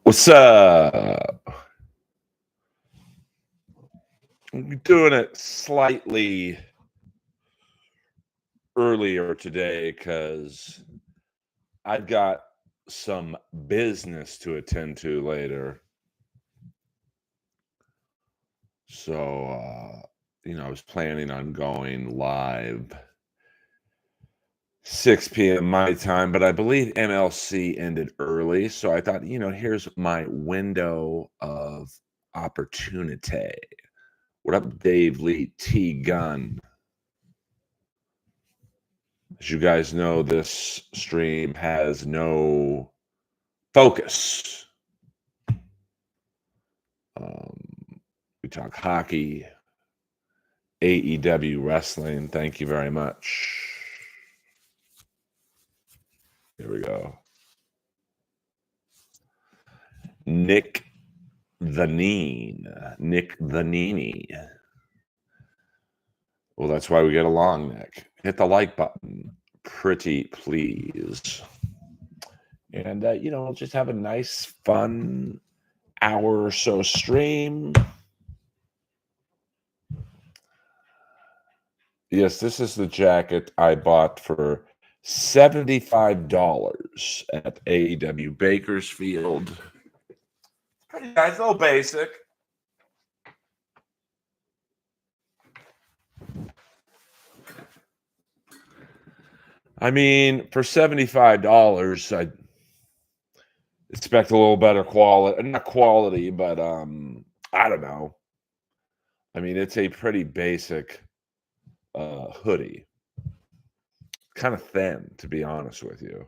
What's up? I'm doing it slightly earlier today because I've got some business to attend to later. So, I was planning on going live 6 p.m. my time, but I believe MLC ended early. So I thought, here's my window of opportunity. What up, Dave Lee T Gun? As you guys know, this stream has no focus. We talk hockey, AEW wrestling. Thank you very much. Here we go. Nick the Nini. Well, that's why we get along, Nick. Hit the like button, pretty please. And, we'll just have a nice, fun hour or so stream. Yes, this is the jacket I bought for $75 at AEW Bakersfield. Pretty nice, a little basic. I mean, for $75, I'd expect a little better quality. Not quality, but I don't know. I mean, it's a pretty basic hoodie. Kind of thin, to be honest with you.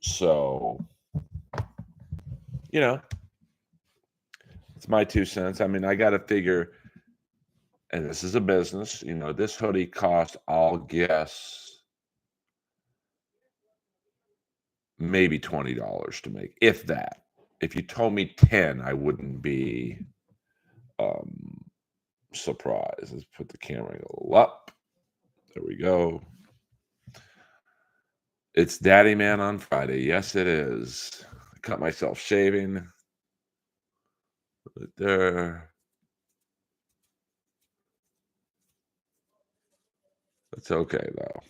So, it's my 2 cents. I mean, I got to figure, and this is a business, this hoodie cost, I'll guess, maybe $20 to make, if that. If you told me 10, I wouldn't be surprised. Let's put the camera a little up. There we go. It's Daddy Man on Friday. Yes, it is. I cut myself shaving. Right there. That's okay, though.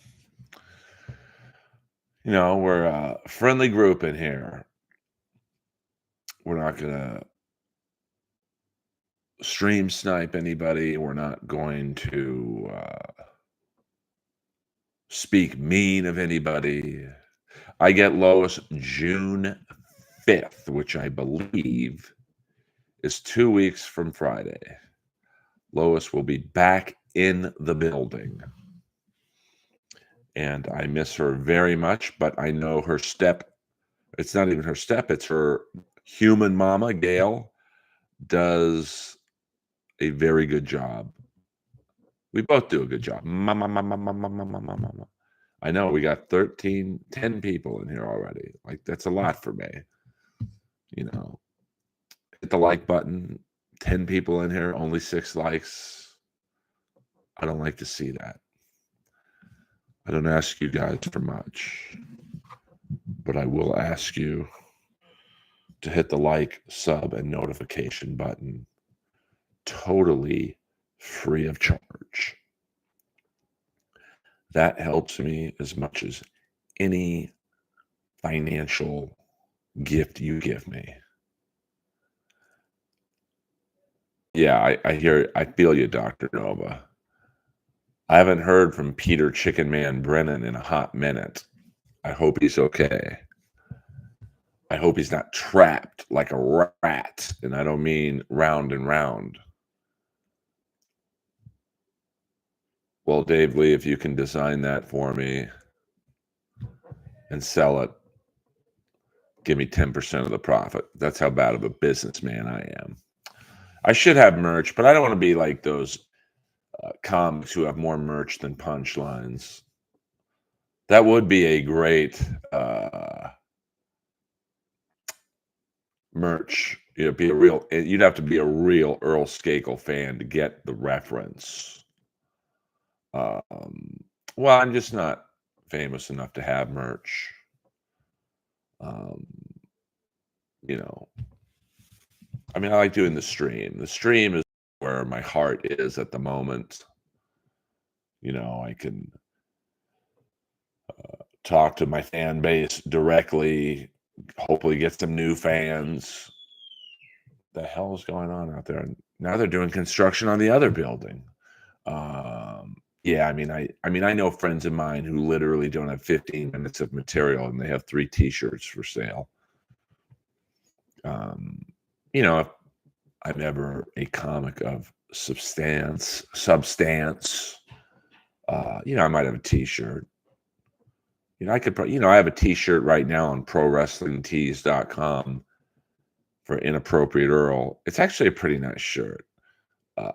We're a friendly group in here. We're not going to stream snipe anybody. We're not going to speak mean of anybody. I get Lois June 5th, which I believe is 2 weeks from Friday. Lois will be back in the building. And I miss her very much, but I know her step. It's not even her step. It's her human mama, Gail, does a very good job. We both do a good job. Mama. I know we got 10 people in here already. Like, that's a lot for me. Hit the like button. 10 people in here, only 6 likes. I don't like to see that. I don't ask you guys for much, but I will ask you to hit the like, sub, and notification button. Totally free of charge. That helps me as much as any financial gift you give me. Yeah, I feel you, Dr. Nova. I haven't heard from Peter Chicken Man Brennan in a hot minute. I hope he's okay. I hope he's not trapped like a rat, and I don't mean round and round. Well, Dave Lee, if you can design that for me and sell it, give me 10% of the profit. That's how bad of a businessman I am. I should have merch, but I don't want to be like those comics who have more merch than punchlines. That would be a great merch. You'd have to be a real Earl Skakel fan to get the reference. Well, I'm just not famous enough to have merch. Um, you know, I mean, I like doing the stream. The stream is where my heart is at the moment. I can talk to my fan base directly, hopefully get some new fans. The hell is going on out there? Now they're doing construction on the other building. Yeah, I know friends of mine who literally don't have 15 minutes of material and they have 3 T-shirts for sale. Um, if I'm ever a comic of substance, I might have a T-shirt. I could probably, I have a T-shirt right now on prowrestlingtees.com for Inappropriate Earl. It's actually a pretty nice shirt.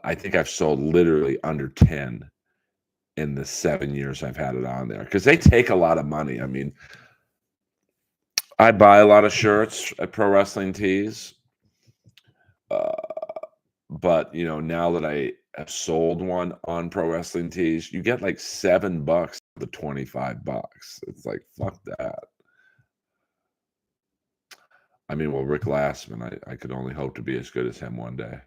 I think I've sold literally under 10 in the 7 years I've had it on there because they take a lot of money. I mean, I buy a lot of shirts at Pro Wrestling Tees, uh, but now that I have sold one on Pro Wrestling Tees, you get like $7 for the $25. It's like fuck that. I mean, well, Rick Glassman, I could only hope to be as good as him one day.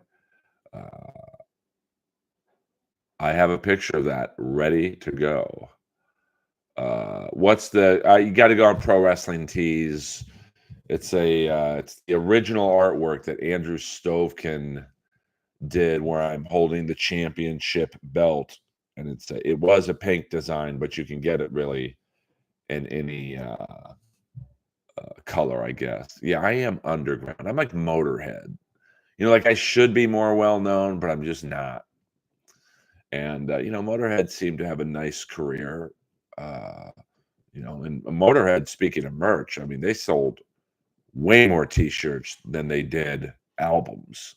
I have a picture of that ready to go. You got to go on Pro Wrestling Tees. It's it's the original artwork that Andrew Stovekin did, where I'm holding the championship belt, and it was a pink design, but you can get it really in any color, I guess. Yeah, I am underground. I'm like Motorhead. Like I should be more well known, but I'm just not. And Motorhead seemed to have a nice career. And Motorhead, speaking of merch, I mean, they sold way more T-shirts than they did albums.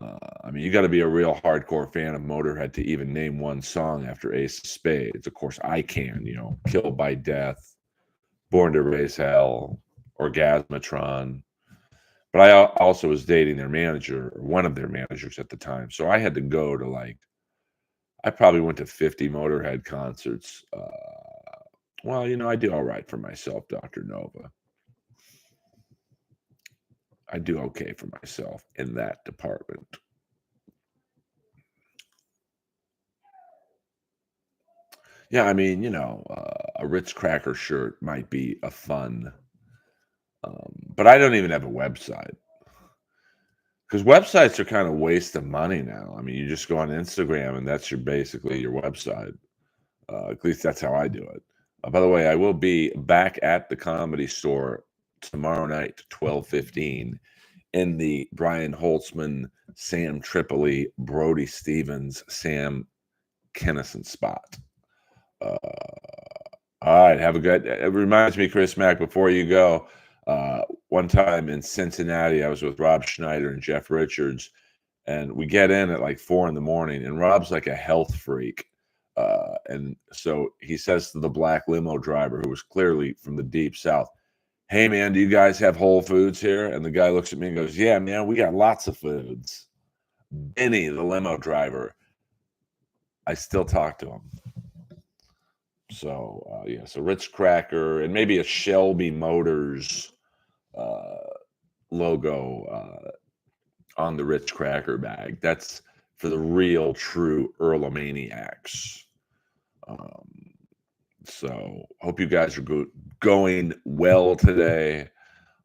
I mean, you got to be a real hardcore fan of Motorhead to even name one song after Ace of Spades. Of course, I can. Killed by Death, Born to Raise Hell, Orgasmatron. But I also was dating their manager, or one of their managers at the time, so I had to go to I probably went to 50 Motorhead concerts. Well, I do all right for myself, Dr. Nova. I do okay for myself in that department. Yeah, I mean, a Ritz Cracker shirt might be a fun, but I don't even have a website because websites are kind of waste of money now. I mean, you just go on Instagram and that's basically your website. At least that's how I do it. By the way, I will be back at the Comedy Store tomorrow night, 12:15, in the Brian Holtzman, Sam Tripoli, Brody Stevens, Sam Kennison spot. All right, have a good. It reminds me, Chris Mack, before you go, one time in Cincinnati, I was with Rob Schneider and Jeff Richards, and we get in at like 4 in the morning, and Rob's like a health freak. And so he says to the black limo driver, who was clearly from the deep south, "Hey, man, do you guys have Whole Foods here?" And the guy looks at me and goes, "Yeah, man, we got lots of foods." Benny, the limo driver, I still talk to him. So, yeah, so Ritz Cracker and maybe a Shelby Motors logo on the Ritz Cracker bag. That's for the real, true Earlomaniacs. So, hope you guys are going well today.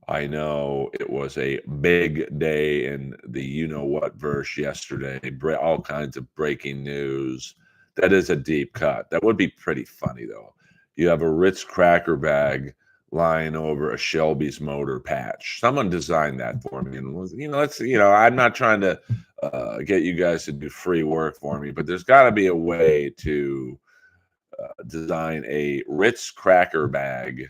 I know it was a big day in the you-know-what verse yesterday. All kinds of breaking news. That is a deep cut. That would be pretty funny, though. You have a Ritz Cracker bag lying over a Shelby's motor patch. Someone designed that for me. And, I'm not trying to get you guys to do free work for me, but there's got to be a way to design a Ritz Cracker bag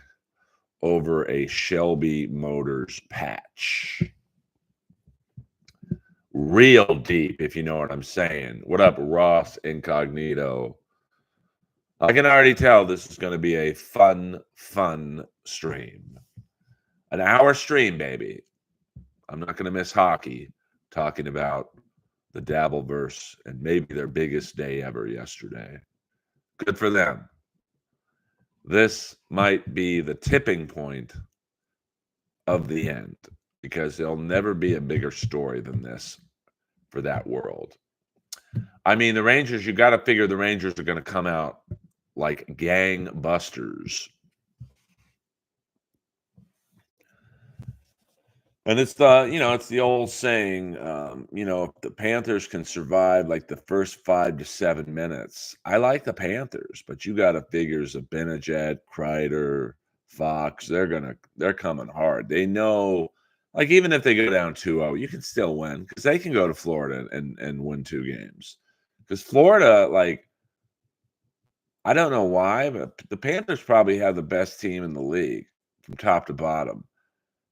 over a Shelby Motors patch. Real deep, if you know what I'm saying. What up, Ross Incognito? I can already tell this is going to be a fun stream. An hour stream, baby. I'm not going to miss hockey talking about the Dabbleverse and maybe their biggest day ever yesterday. Good for them. This might be the tipping point of the end because there'll never be a bigger story than this for that world. I mean, the Rangers, you got to figure the Rangers are going to come out like gangbusters. And it's it's the old saying, if the Panthers can survive like the first 5 to 7 minutes, I like the Panthers, but you got to figure Zibanejad, Kreider, Fox, they're coming hard. They know, like even if they go down 2-0, you can still win because they can go to Florida and win 2 games. Because Florida, like, I don't know why, but the Panthers probably have the best team in the league from top to bottom.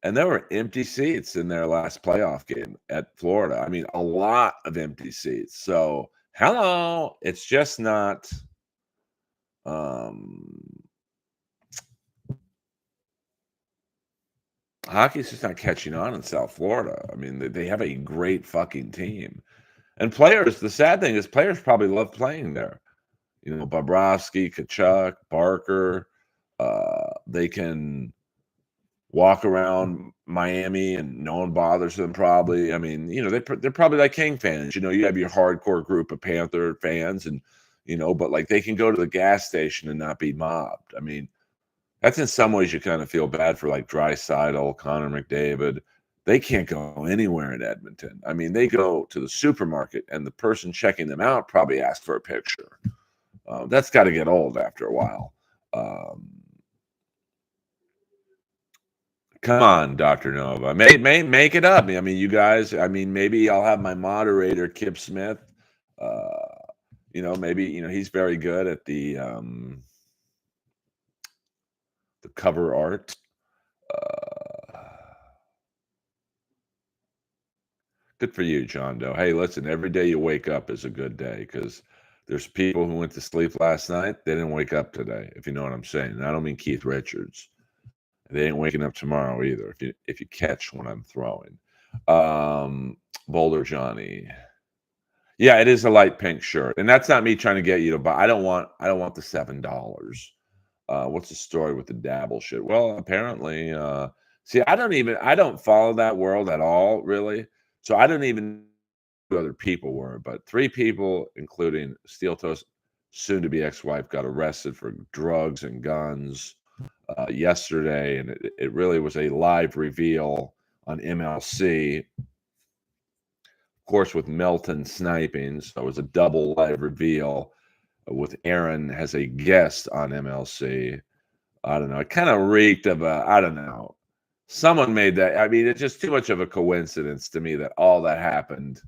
And there were empty seats in their last playoff game at Florida. I mean, a lot of empty seats. So, hello, it's just not. Um, Hockey's just not catching on in South Florida. I mean, they have a great fucking team, and players. The sad thing is, players probably love playing there. Bobrovsky, Kachuk, Barker. They can walk around Miami and no one bothers them probably. I mean, they're probably like King fans. You have your hardcore group of Panther fans and but like they can go to the gas station and not be mobbed. I mean, that's in some ways you kind of feel bad for like Draisaitl, Connor McDavid. They can't go anywhere in Edmonton. I mean, they go to the supermarket and the person checking them out probably asks for a picture. That's got to get old after a while. Come on, Dr. Nova. Make it up. I mean, you guys, I mean, maybe I'll have my moderator, Kip Smith. Maybe, he's very good at the cover art. Good for you, John Doe. Hey, listen, every day you wake up is a good day because there's people who went to sleep last night. They didn't wake up today, if you know what I'm saying. And I don't mean Keith Richards. They ain't waking up tomorrow either. If you catch what I'm throwing, Boulder Johnny. Yeah, it is a light pink shirt, and that's not me trying to get you to buy. I don't want the $7. What's the story with the dabble shit? Well, apparently, see, I don't follow that world at all, really. So I don't even know who other people were, but 3 people, including Steel Toe's soon-to-be ex-wife, got arrested for drugs and guns yesterday, and it really was a live reveal on MLC, of course, with Melton sniping. So it was a double live reveal with Aaron as a guest on MLC. I don't know. It kind of reeked of I don't know. Someone made that. I mean, it's just too much of a coincidence to me that all that happened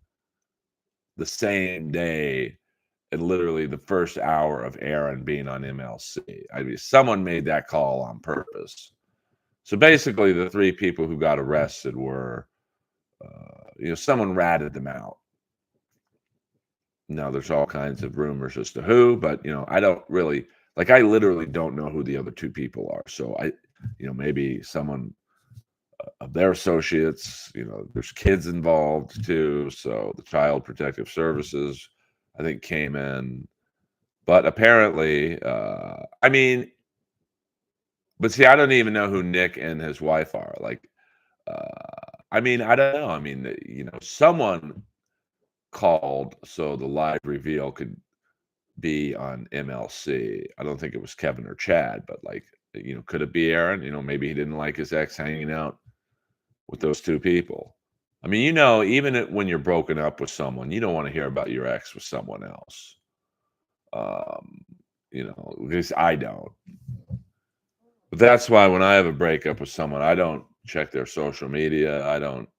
the same day and literally the first hour of Aaron being on MLC. I mean, someone made that call on purpose. So basically, the 3 people who got arrested were, someone ratted them out. Now, there's all kinds of rumors as to who, but, I don't really, like, I literally don't know who the other 2 people are. So maybe someone of their associates, there's kids involved too. So the Child Protective Services, I think, came in. But apparently, I mean, but see, I don't even know who Nick and his wife are. Like, I mean, I don't know. I mean, someone called so the live reveal could be on MLC. I don't think it was Kevin or Chad, but like, could it be Aaron? Maybe he didn't like his ex hanging out with those 2 people. I mean, even when you're broken up with someone, you don't want to hear about your ex with someone else. Because I don't. But that's why when I have a breakup with someone, I don't check their social media. I don't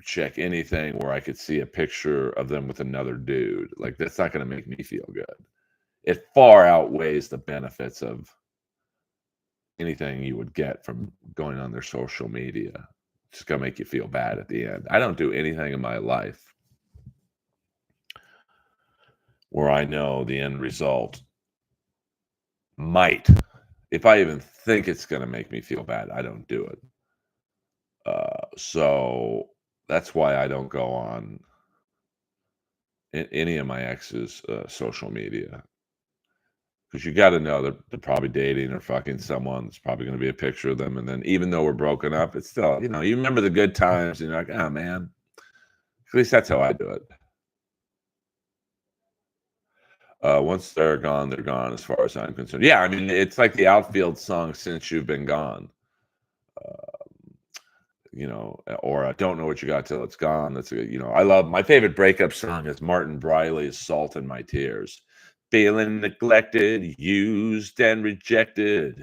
check anything where I could see a picture of them with another dude. Like, that's not going to make me feel good. It far outweighs the benefits of anything you would get from going on their social media. It's just going to make you feel bad at the end. I don't do anything in my life where I know the end result might, if I even think it's going to make me feel bad, I don't do it. So that's why I don't go on any of my ex's social media. Because you got to know that they're probably dating or fucking someone. There's probably going to be a picture of them. And then even though we're broken up, it's still, you remember the good times and you're like, oh man, at least that's how I do it. Once they're gone as far as I'm concerned. Yeah, I mean, it's like the outfield song "Since You've Been Gone," or I don't know what you got till it's gone. I love my favorite breakup song is Martin Briley's "Salt in My Tears." Feeling neglected, used, and rejected.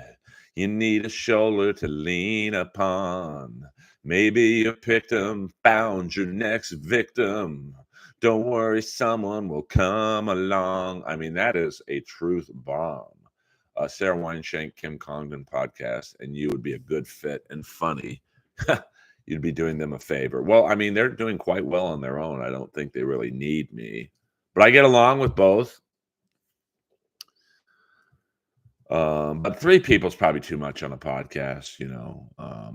You need a shoulder to lean upon. Maybe you picked 'em, found your next victim. Don't worry, someone will come along. I mean, that is a truth bomb. Sarah Weinschenk, Kim Congdon podcast, and you would be a good fit and funny. You'd be doing them a favor. Well, I mean, they're doing quite well on their own. I don't think they really need me, but I get along with both. But 3 people's probably too much on a podcast,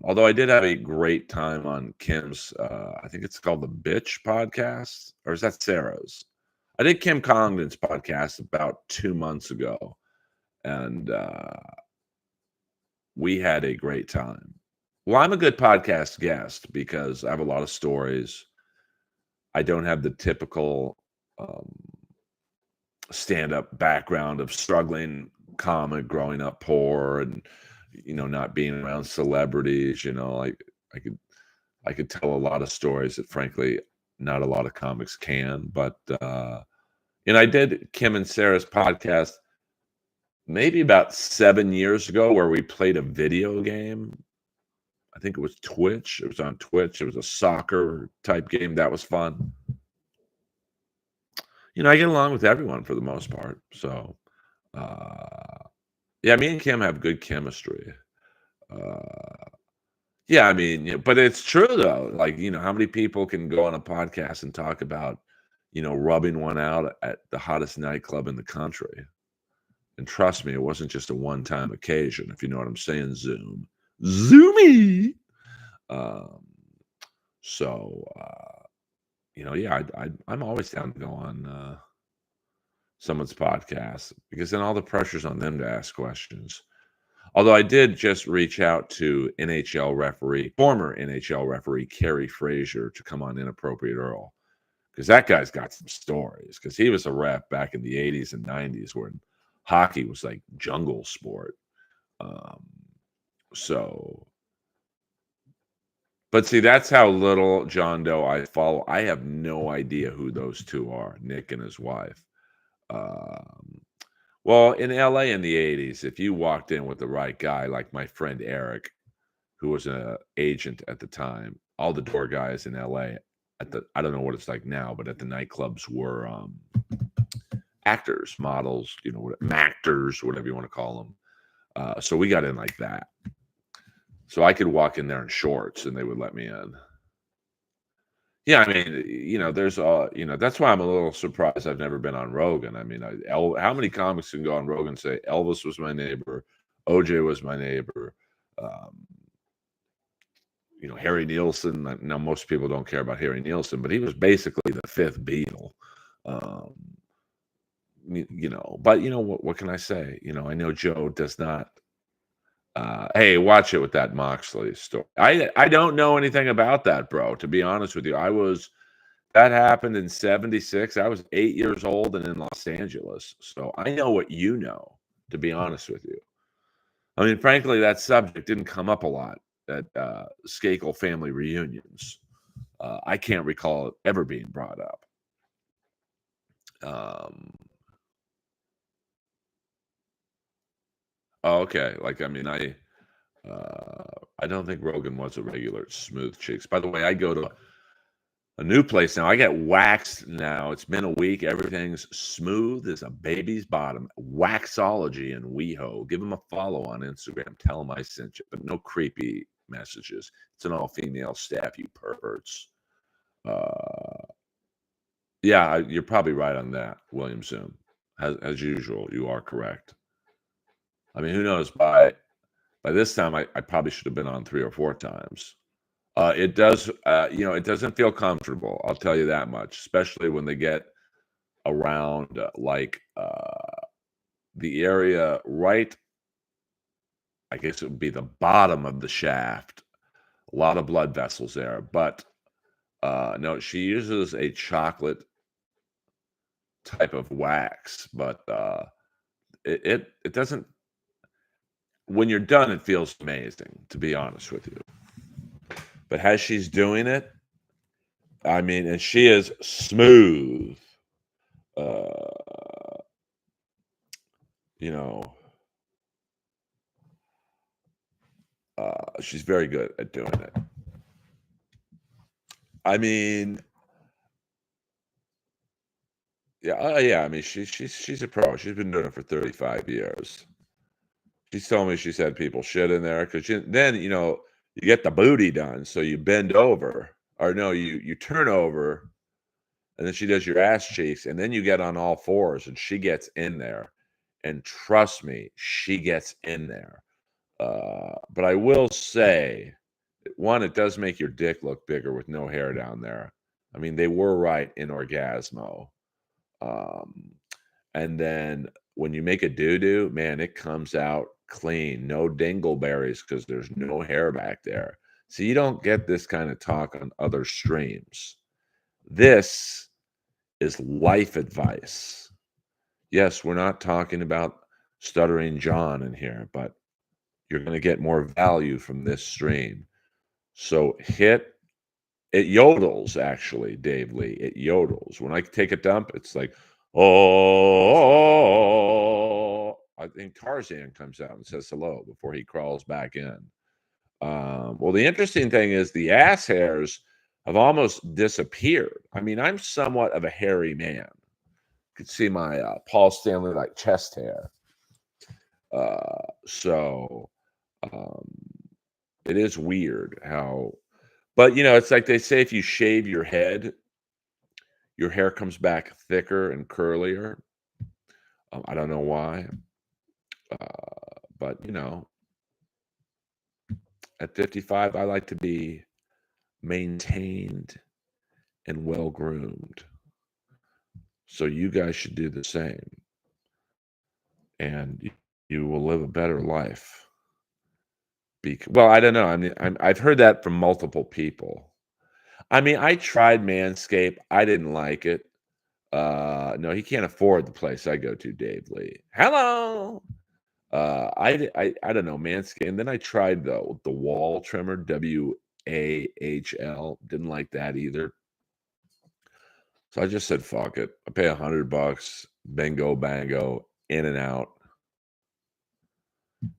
although I did have a great time on Kim's, I think it's called the Bitch Podcast, or is that Sarah's? I did Kim Congdon's podcast about 2 months ago, and we had a great time. Well, I'm a good podcast guest because I have a lot of stories. I don't have the typical um, stand-up background of struggling comic growing up poor and not being around celebrities. I could tell a lot of stories that frankly not a lot of comics can. But I did Kim and Sarah's podcast maybe about 7 years ago where we played a video game. I think it was Twitch. It was on Twitch. It was a soccer type game. That was fun. I get along with everyone for the most part. So yeah, me and Kim have good chemistry. Uh, yeah, I mean, but it's true though. Like, how many people can go on a podcast and talk about, rubbing one out at the hottest nightclub in the country? And trust me, it wasn't just a one-time occasion, if you know what I'm saying, Zoomy. Um, so, yeah, I'm always down to go on someone's podcast because then all the pressure's on them to ask questions. Although I did just reach out to former NHL referee Kerry Frazier to come on Inappropriate Earl because that guy's got some stories because he was a ref back in the 80s and 90s when hockey was like jungle sport. So, but see, that's how little John Doe I follow. I have no idea who those two are, Nick and his wife. Well, in LA in the 80s, if you walked in with the right guy, like my friend Eric, who was an agent at the time, all the door guys in LA I don't know what it's like now, but at the nightclubs were actors, models, actors, whatever you want to call them. So we got in like that. So I could walk in there in shorts and they would let me in. Yeah, I mean, there's that's why I'm a little surprised I've never been on Rogan. I mean, how many comics can go on Rogan and say Elvis was my neighbor, OJ was my neighbor, Harry Nielsen. Now most people don't care about Harry Nielsen, but he was basically the fifth Beatle. But what can I say? I know Joe does not. Hey, watch it with that Moxley story. I don't know anything about that, bro. To be honest with you, that happened in 76. I was 8 years old and in Los Angeles. So I know what you know, to be honest with you. I mean, frankly, that subject didn't come up a lot at Skakel family reunions. I can't recall it ever being brought up. Okay. Like, I mean, I don't think Rogan was a regular Smooth Cheeks. By the way, I go to a new place now. I get waxed now. It's been a week. Everything's smooth as a baby's bottom. Waxology in WeHo. Give them a follow on Instagram. Tell them I sent you, but no creepy messages. It's an all-female staff, you perverts. Yeah, you're probably right on that, William Zoom. As usual, you are correct. I mean, who knows? By this time, I probably should have been on 3 or 4 times. It does, it doesn't feel comfortable. I'll tell you that much, especially when they get around the area right, I guess it would be the bottom of the shaft. A lot of blood vessels there, but no, she uses a chocolate type of wax, but it doesn't. When you're done, it feels amazing, to be honest with you. But as she's doing it, I mean, and she is smooth. Uh, you know, she's very good at doing it. I mean, yeah, yeah. I mean, she's a pro. She's been doing it for 35 years. She's told me she's had people shit in there because then you get the booty done, so you bend over, or no, you turn over, and then she does your ass cheeks, and then you get on all fours, and she gets in there, and trust me, she gets in there. But I will say, one, it does make your dick look bigger with no hair down there. I mean, they were right in Orgasmo. Um, and then when you make a doo-doo, man, it comes out clean. No dingleberries because there's no hair back there. So you don't get this kind of talk on other streams. This is life advice. Yes, we're not talking about stuttering John in here, but you're going to get more value from this stream. So it yodels, actually, Dave Lee. It yodels. When I take a dump, it's like, oh, I think Tarzan comes out and says hello before he crawls back in. Well, the interesting thing is the ass hairs have almost disappeared. I mean, I'm somewhat of a hairy man. You could see my Paul Stanley like chest hair. So um, it is weird how, but it's like they say if you shave your head, your hair comes back thicker and curlier. I don't know why, but at 55, I like to be maintained and well groomed. So you guys should do the same, and you will live a better life. Well, I don't know. I mean, I've heard that from multiple people. I mean, I tried Manscaped. I didn't like it. No, he can't afford the place I go to, Dave Lee. Hello. I don't know, Manscaped. And then I tried the wall trimmer, WAHL. Didn't like that either. So I just said, fuck it. I pay $100, bingo, bango, in and out,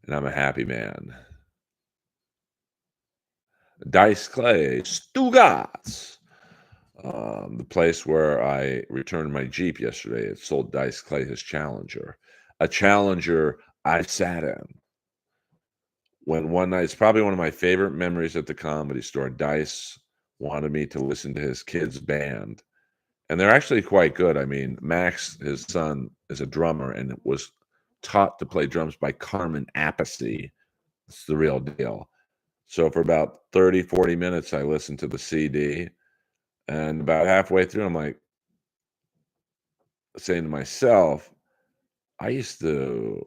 and I'm a happy man. Dice Clay, Stugatz. The place where I returned my Jeep yesterday, it sold Dice Clay his Challenger. A Challenger I sat in. When one night, it's probably one of my favorite memories at the Comedy Store. Dice wanted me to listen to his kids' band, and they're actually quite good. I mean, Max, his son, is a drummer and was taught to play drums by Carmen Appice. It's the real deal. So for about 30, 40 minutes, I listened to the CD, and about halfway through, I'm like saying to myself, I used to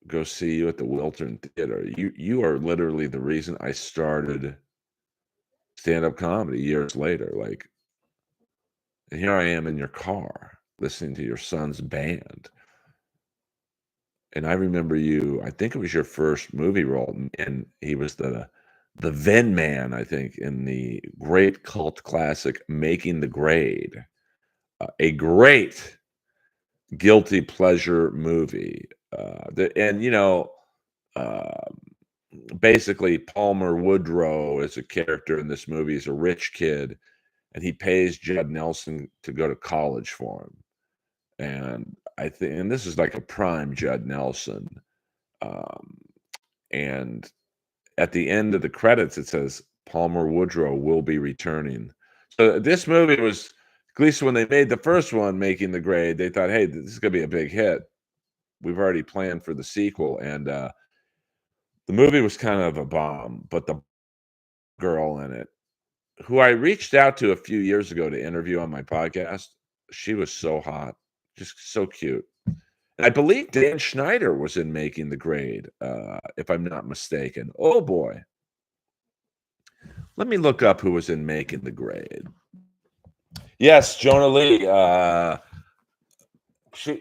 go see you at the Wiltern Theater. You are literally the reason I started stand-up comedy years later. Like, and here I am in your car listening to your son's band. And I remember you, I think it was your first movie role, and he was the Ven Man, I think, in the great cult classic Making the Grade. A great guilty pleasure movie. And uh, basically Palmer Woodrow is a character in this movie. He's a rich kid, and he pays Judd Nelson to go to college for him. And I think, and this is like a prime Judd Nelson. Um, and at the end of the credits, it says Palmer Woodrow will be returning. So this movie was, at least when they made the first one, Making the Grade, they thought, hey, this is going to be a big hit. We've already planned for the sequel. And the movie was kind of a bomb, but the girl in it, who I reached out to a few years ago to interview on my podcast, She was so hot, just so cute. And I believe Dan Schneider was in Making the Grade, if I'm not mistaken. Oh boy. Let me look up who was in Making the Grade. Yes, Jonah Lee.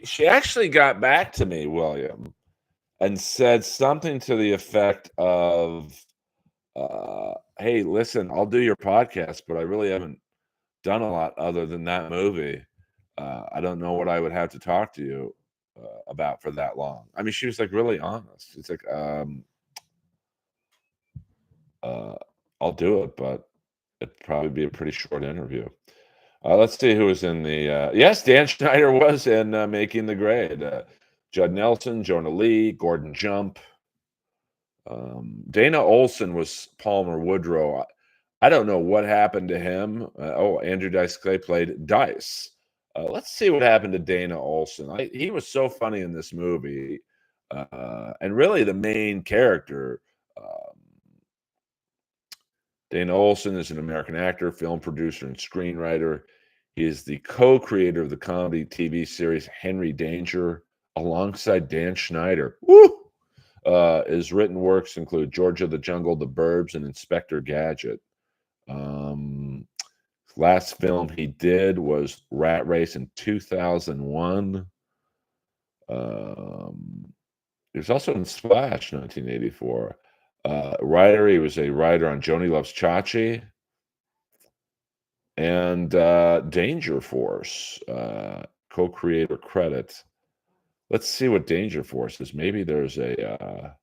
She actually got back to me, William, and said something to the effect of, "Hey, listen, I'll do your podcast, but I really haven't done a lot other than that movie. I don't know what I would have to talk to you about for that long." I mean, she was like really honest. She's like, uh, "I'll do it, but it'd probably be a pretty short interview." Let's see who was in the. Yes, Dan Schneider was in Making the Grade. Judd Nelson, Jonah Lee, Gordon Jump. Dana Olson was Palmer Woodrow. I don't know what happened to him. Andrew Dice Clay played Dice. Let's see what happened to Dana Olson. He was so funny in this movie, and really the main character. Dana Olson is an American actor, film producer, and screenwriter. He is the co-creator of the comedy TV series Henry Danger, alongside Dan Schneider. Woo! His written works include George of the Jungle, The Burbs, and Inspector Gadget. Last film he did was Rat Race in 2001. He was also in Splash 1984. Writer, he was a writer on Joni Loves Chachi and Danger Force, co-creator credit. Let's see what Danger Force is. Maybe there's a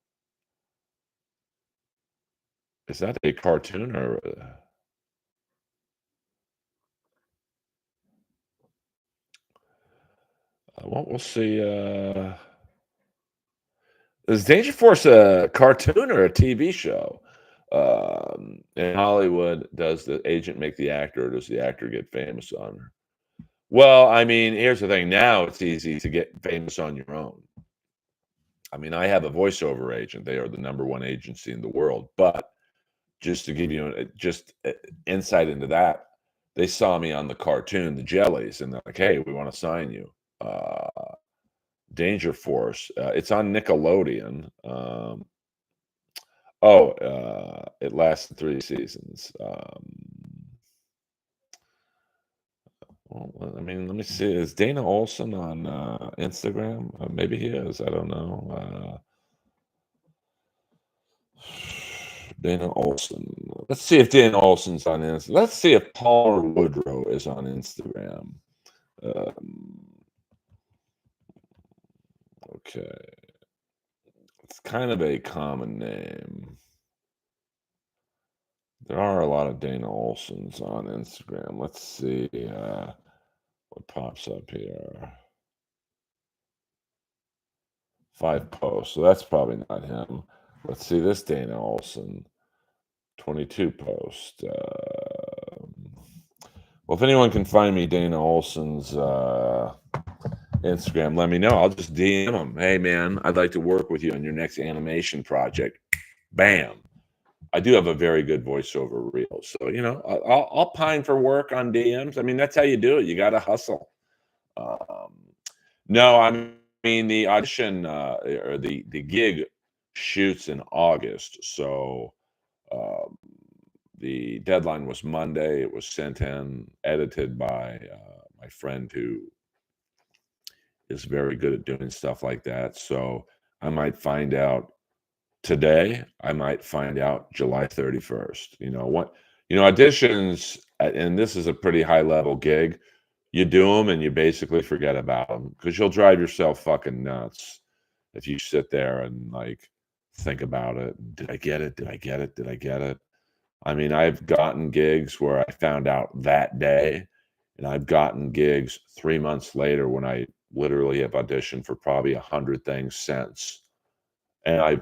is that a cartoon or well, we'll see. Is Danger Force a cartoon or a TV show? In Hollywood, does the agent make the actor, or does the actor get famous on her? Well, I mean, here's the thing. Now it's easy to get famous on your own. I mean, I have a voiceover agent. They are the number one agency in the world. But just to give you just insight into that, they saw me on the cartoon, The Jellies, and they're like, "Hey, we want to sign you." Danger Force. It's on Nickelodeon. It lasted 3 seasons. Well, I mean, let me see. Is Dana Olson on Instagram? Maybe he is. I don't know. Dana Olson. Let's see if Dana Olson's on Instagram. Let's see if Palmer Woodrow is on Instagram. Okay. It's kind of a common name. There are a lot of Dana Olsons on Instagram. Let's see what pops up here. 5 posts. So that's probably not him. Let's see this Dana Olson. 22 posts. Well, if anyone can find me Dana Olson's Instagram, let me know. I'll just DM him. Hey, man, I'd like to work with you on your next animation project. Bam. I do have a very good voiceover reel. So, I'll pine for work on DMs. I mean, that's how you do it. You got to hustle. No, I mean, the audition or the gig shoots in August. So the deadline was Monday. It was sent in, edited by my friend who is very good at doing stuff like that. So I might find out today. I might find out July 31st. Auditions, and this is a pretty high level gig. You do them and you basically forget about them because you'll drive yourself fucking nuts if you sit there and like think about it. Did I get it? Did I get it? Did I get it? I mean, I've gotten gigs where I found out that day, and I've gotten gigs 3 months later when I literally have auditioned for probably 100 things since. And I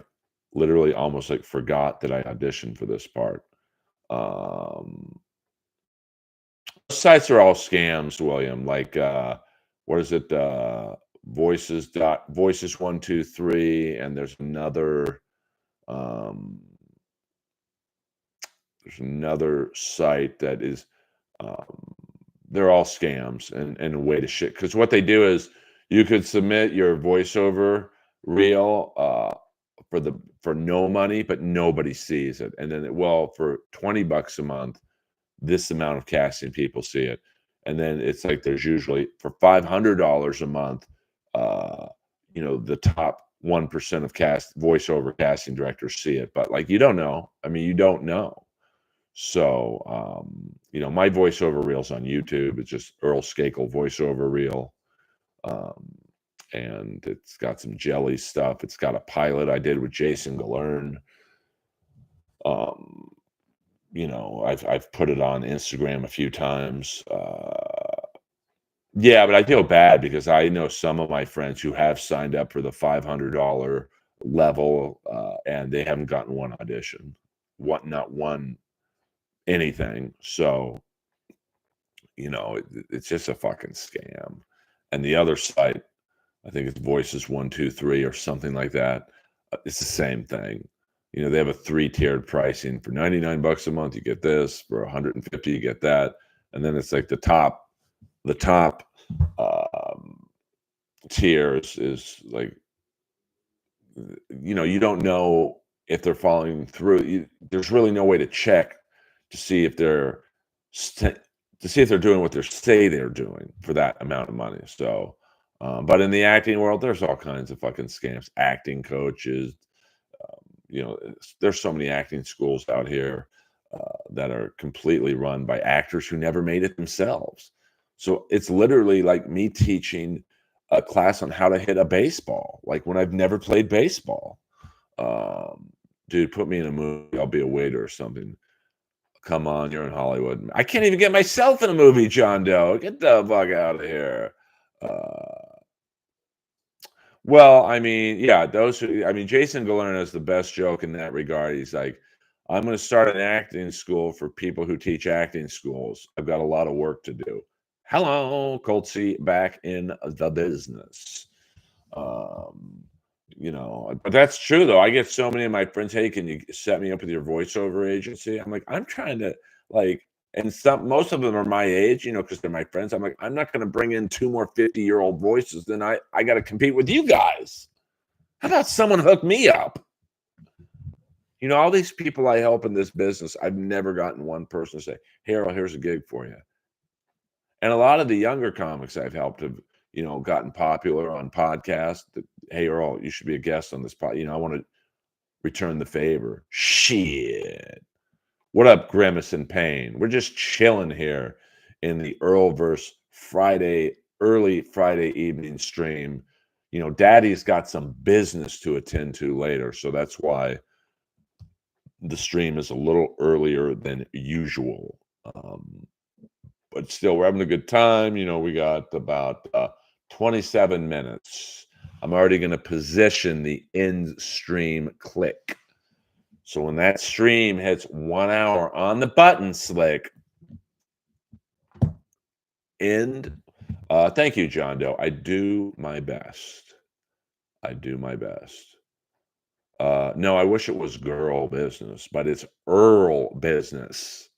literally almost like forgot that I auditioned for this part. Sites are all scams, William. Like, what is it? Voices 123, and um, there's another site that is they're all scams and a way to shit. Because what they do is you could submit your voiceover reel for no money, but nobody sees it. And then for $20 a month, this amount of casting people see it. And then it's like there's usually for $500 a month, uh, the top 1% of voiceover casting directors see it. But like you don't know. I mean, you don't know. So, my voiceover reel's on YouTube. It's just Earl Skakel voiceover reel. Um, and it's got some jelly stuff. It's got a pilot I did with Jason Galern. Um, I've put it on Instagram a few times. Yeah, but I feel bad because I know some of my friends who have signed up for the $500 level, and they haven't gotten one audition, not one anything. So, it's just a fucking scam. And the other site, I think it's Voices 123 or something like that. It's the same thing. They have a 3-tiered pricing. For $99 a month, you get this. For $150, you get that. And then it's like the top tiers is like, you don't know if they're following through. There's really no way to check to see if they're doing what they say they're doing for that amount of money. So, but in the acting world, there's all kinds of fucking scams. Acting coaches, there's so many acting schools out here that are completely run by actors who never made it themselves. So it's literally like me teaching a class on how to hit a baseball, like when I've never played baseball. Dude, put me in a movie. I'll be a waiter or something. Come on, you're in Hollywood. I can't even get myself in a movie, John Doe. Get the fuck out of here. Well, I mean, yeah, Jason Galern has the best joke in that regard. He's like, I'm going to start an acting school for people who teach acting schools. I've got a lot of work to do. Hello, Coltsy, back in the business. But that's true, though. I get so many of my friends, hey, can you set me up with your voiceover agency? I'm like, I'm trying to, like, and most of them are my age, because they're my friends. I'm like, I'm not going to bring in 2 more 50-year-old voices. Then I got to compete with you guys. How about someone hook me up? All these people I help in this business, I've never gotten one person to say, hey, Earl, here's a gig for you. And a lot of the younger comics I've helped have, gotten popular on podcasts. Hey, Earl, you should be a guest on this pod. I want to return the favor. Shit. What up, Grimace and Pain? We're just chilling here in the Earlverse early Friday evening stream. Daddy's got some business to attend to later, so that's why the stream is a little earlier than usual. But still, we're having a good time. We got about 27 minutes. I'm already going to position the end stream click. So when that stream hits 1 hour on the button, Slick, end. Thank you, John Doe. I do my best. No, I wish it was girl business, but it's Earl business.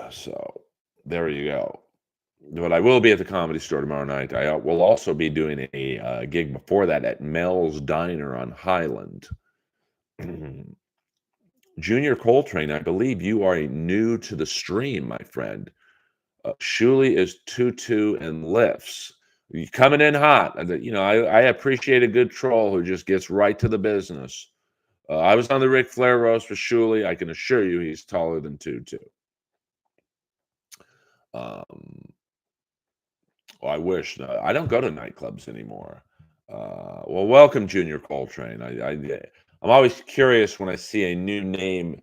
So there you go. But I will be at the Comedy Store tomorrow night. I will also be doing a gig before that at Mel's Diner on Highland. Junior Coltrane, I believe you are new to the stream, my friend. Shuli is 2-2 and lifts. You coming in hot. I appreciate a good troll who just gets right to the business. I was on the Ric Flair roast with Shuli. I can assure you he's taller than 2-2. I wish. I don't go to nightclubs anymore. Well, welcome, Junior Coltrane. I'm always curious when I see a new name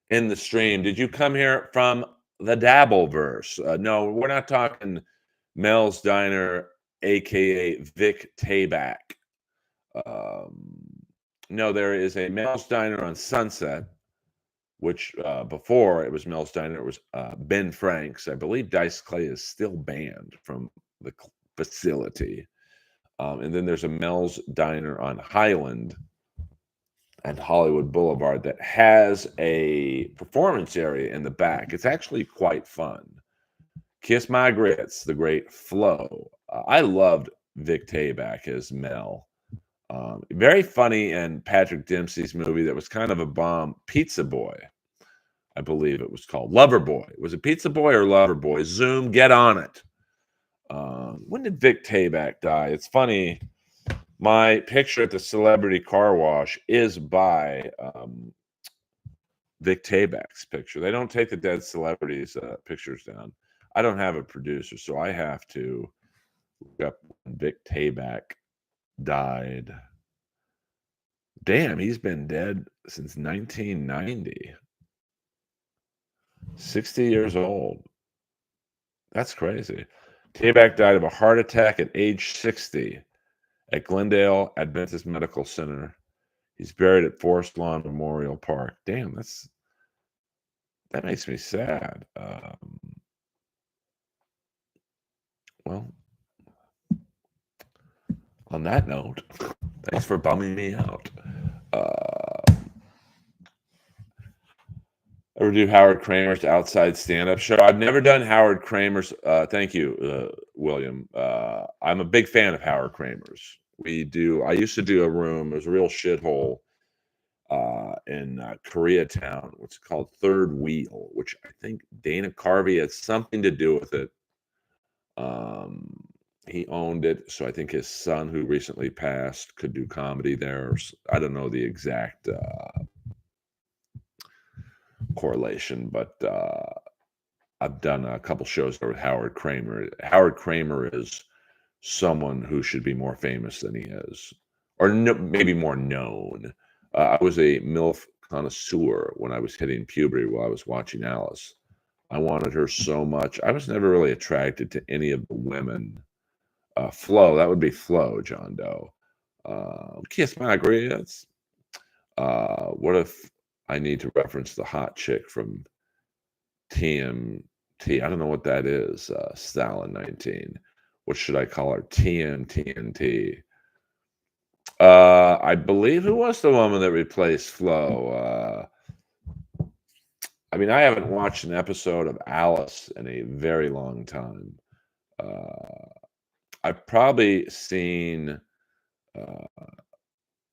in the stream. Did you come here from the Dabbleverse? No, we're not talking Mel's Diner, a.k.a. Vic Tayback. No, there is a Mel's Diner on Sunset, which before it was Mel's Diner, it was Ben Frank's. I believe Dice Clay is still banned from the facility. And then there's a Mel's Diner on Highland. and Hollywood Boulevard that has a performance area in the back. It's actually quite fun. Kiss My Grits, the great Flo. I loved Vic Tayback as Mel. Very funny in Patrick Dempsey's movie that was kind of a bomb, Pizza Boy, I believe it was called. Lover Boy. Was it Pizza Boy or Lover Boy? Zoom, get on it. When did Vic Tayback die? It's funny. My picture at the celebrity car wash is by Vic Tayback's picture. They don't take the dead celebrities' pictures down. I don't have a producer, so I have to look up when Vic Tayback died. Damn, he's been dead since 1990. 60 years old. That's crazy. Tayback died of a heart attack at age 60 at Glendale Adventist Medical Center. He's buried at Forest Lawn Memorial Park. Damn, that makes me sad. Well, on that note, thanks for bumming me out. Ever do Howard Kramer's outside stand-up show? I've never done Howard Kramer's. Thank you, William. I'm a big fan of Howard Kramer's. I used to do a room. It was a real shithole in Koreatown, what's called Third Wheel, which I think Dana Carvey had something to do with it. He owned it, so I think his son, who recently passed, could do comedy there. I don't know the exact correlation, but I've done a couple shows there with Howard Kramer. Howard Kramer is someone who should be more famous than he is, or maybe more known. I was a MILF connoisseur when I was hitting puberty while I was watching Alice. I wanted her so much. I was never really attracted to any of the women. Flo, that would be Flo, John Doe. Kiss My Grits. What if I need to reference the hot chick from TMT? I don't know what that is. Stalin 19. What should I call her? TNT. I believe who was the woman that replaced Flo? I mean, I haven't watched an episode of Alice in a very long time. I've probably seen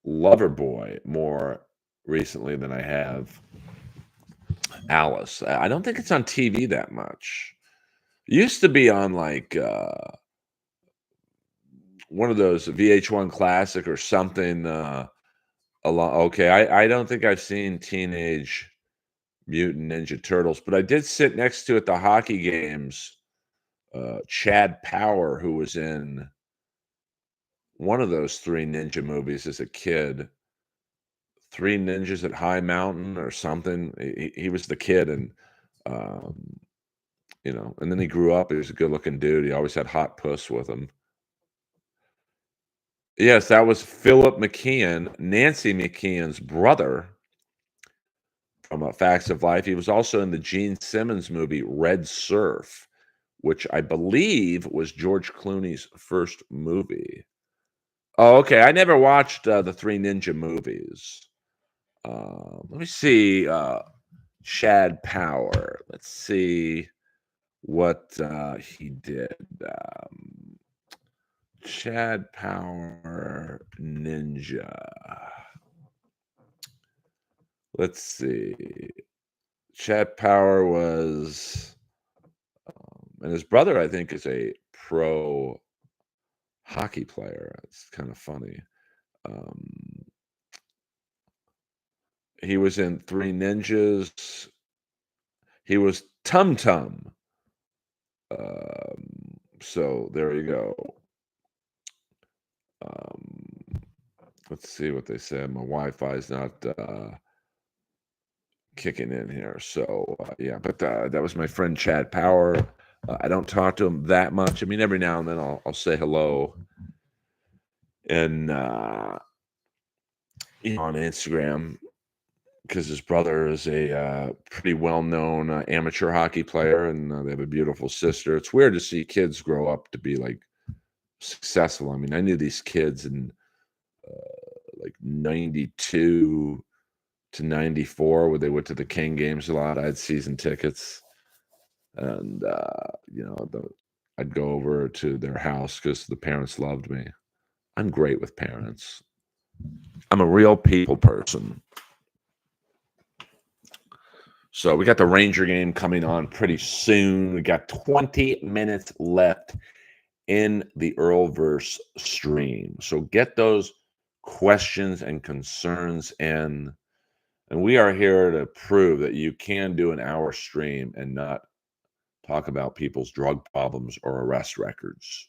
Loverboy more recently than I have Alice. I don't think it's on TV that much. It used to be on like one of those VH1 Classic or something. Okay, I don't think I've seen Teenage Mutant Ninja Turtles, but I did sit next to at the hockey games Chad Power, who was in one of those Three Ninja movies as a kid. Three Ninjas at High Mountain or something. He was the kid, and and then he grew up. He was a good-looking dude. He always had hot puss with him. Yes, that was Philip McKeon, Nancy McKeon's brother from Facts of Life. He was also in the Gene Simmons movie Red Surf, which I believe was George Clooney's first movie. Oh, okay. I never watched the Three Ninja movies. Let me see. Chad Power. Let's see what he did. Chad Power Ninja. Let's see. Chad Power was, and his brother, I think, is a pro hockey player. It's kind of funny. He was in Three Ninjas. He was Tum Tum. So there you go. Let's see what they said. My Wi-Fi is not kicking in here. So yeah, but that was my friend Chad Power. I don't talk to him that much. I mean, every now and then I'll say hello, and on Instagram, because his brother is a pretty well-known amateur hockey player, and they have a beautiful sister. It's weird to see kids grow up to be like successful. I mean, I knew these kids in like 92 to 94, where they went to the King games a lot. I had season tickets, and I'd go over to their house because the parents loved me. I'm great with parents. I'm a real people person. So we got the Ranger game coming on pretty soon. We got 20 minutes left in the Earlverse stream. So get those questions and concerns in. And we are here to prove that you can do an hour stream and not talk about people's drug problems or arrest records.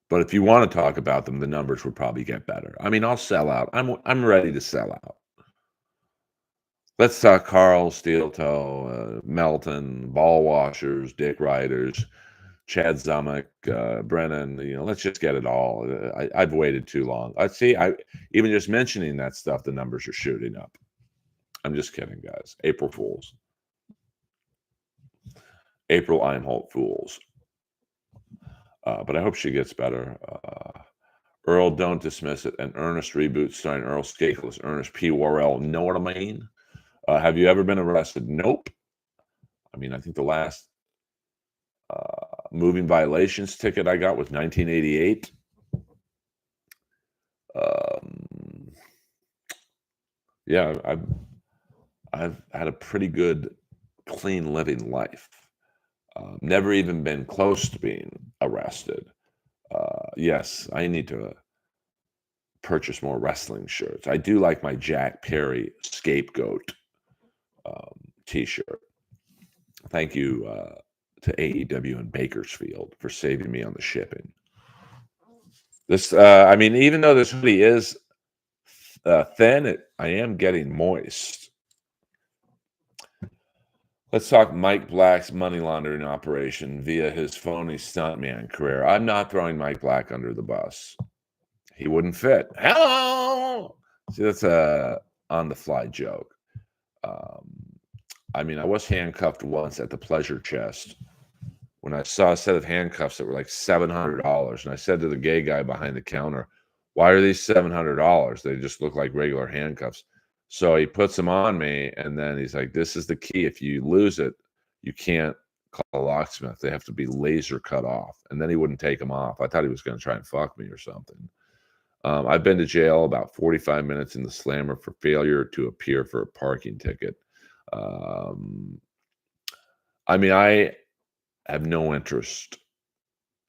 But if you want to talk about them, the numbers would probably get better. I mean, I'll sell out. I'm ready to sell out. Let's talk Carl, Steel Toe, Melton, ball washers, dick riders, Chad Zumick, Brennan. Let's just get it all. I've waited too long. I see. I even just mentioning that stuff, the numbers are shooting up. I'm just kidding, guys. April Fools. April Imholte Fools. But I hope she gets better. Earl, don't dismiss it. An Ernest reboot starring Earl Skakeless, Ernest P. Worrell. Know what I mean? Have you ever been arrested? Nope. I mean, I think the last moving violations ticket I got was 1988. Yeah, I've had a pretty good, clean living life. Never even been close to being arrested. Yes, I need to purchase more wrestling shirts. I do like my Jack Perry scapegoat t-shirt. Thank you to AEW in Bakersfield for saving me on the shipping. This, I mean, even though this hoodie is thin, I am getting moist. Let's talk Mike Black's money laundering operation via his phony stuntman career. I'm not throwing Mike Black under the bus. He wouldn't fit. Hello! See, that's a on-the-fly joke. I mean, I was handcuffed once at the Pleasure Chest when I saw a set of handcuffs that were like $700. And I said to the gay guy behind the counter, why are these $700? They just look like regular handcuffs. So he puts them on me, and then he's like, this is the key. If you lose it, you can't call a locksmith. They have to be laser cut off. And then he wouldn't take them off. I thought he was going to try and fuck me or something. I've been to jail about 45 minutes in the slammer for failure to appear for a parking ticket. I mean, I have no interest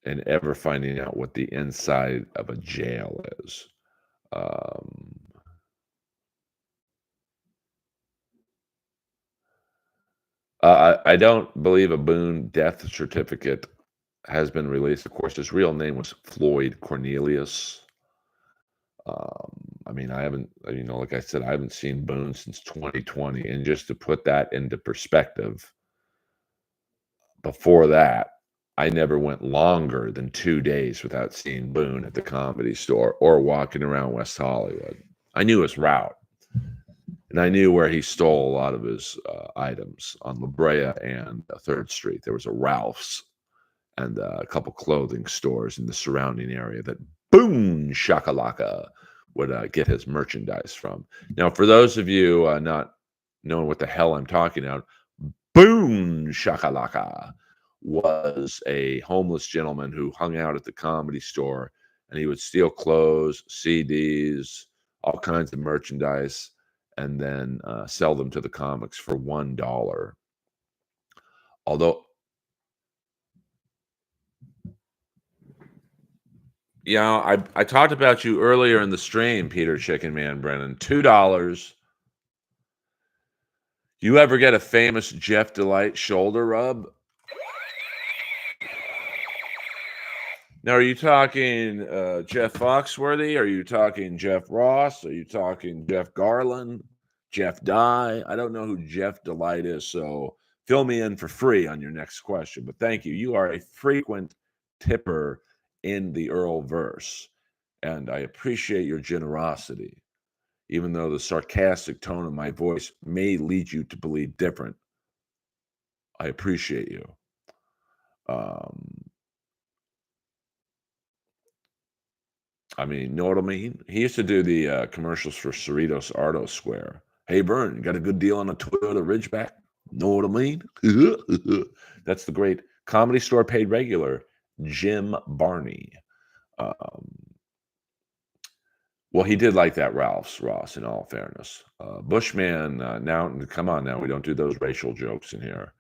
in ever finding out what the inside of a jail is. I don't believe a Boone death certificate has been released. Of course, his real name was Floyd Cornelius. I mean, I haven't, like I said, I haven't seen Boone since 2020. And just to put that into perspective, before that, I never went longer than 2 days without seeing Boone at the Comedy Store or walking around West Hollywood. I knew his route, and I knew where he stole a lot of his items on La Brea and 3rd Street. There was a Ralph's and a couple clothing stores in the surrounding area that Boom Shakalaka would get his merchandise from. Now, for those of you not knowing what the hell I'm talking about, Boom Shakalaka was a homeless gentleman who hung out at the Comedy Store, and he would steal clothes, CDs, all kinds of merchandise, and then sell them to the comics for $1. Although, I talked about you earlier in the stream, Peter Chicken Man Brennan. $2. You ever get a famous Jeff Delight shoulder rub? Now, are you talking Jeff Foxworthy? Are you talking Jeff Ross? Are you talking Jeff Garland? Jeff Dye? I don't know who Jeff Delight is, so fill me in for free on your next question. But thank you. You are a frequent tipper in the Earlverse, and I appreciate your generosity, even though the sarcastic tone of my voice may lead you to believe different. I appreciate you. I mean, know what I mean? He used to do the commercials for Cerritos Ardo Square. Hey, Vern, got a good deal on a Toyota Ridgeback? Know what I mean? That's the great Comedy Store paid regular, Jim Barney. Um, well, he did like that Ralph's, Ross, in all fairness. Bushman, now, come on now, we don't do those racial jokes in here.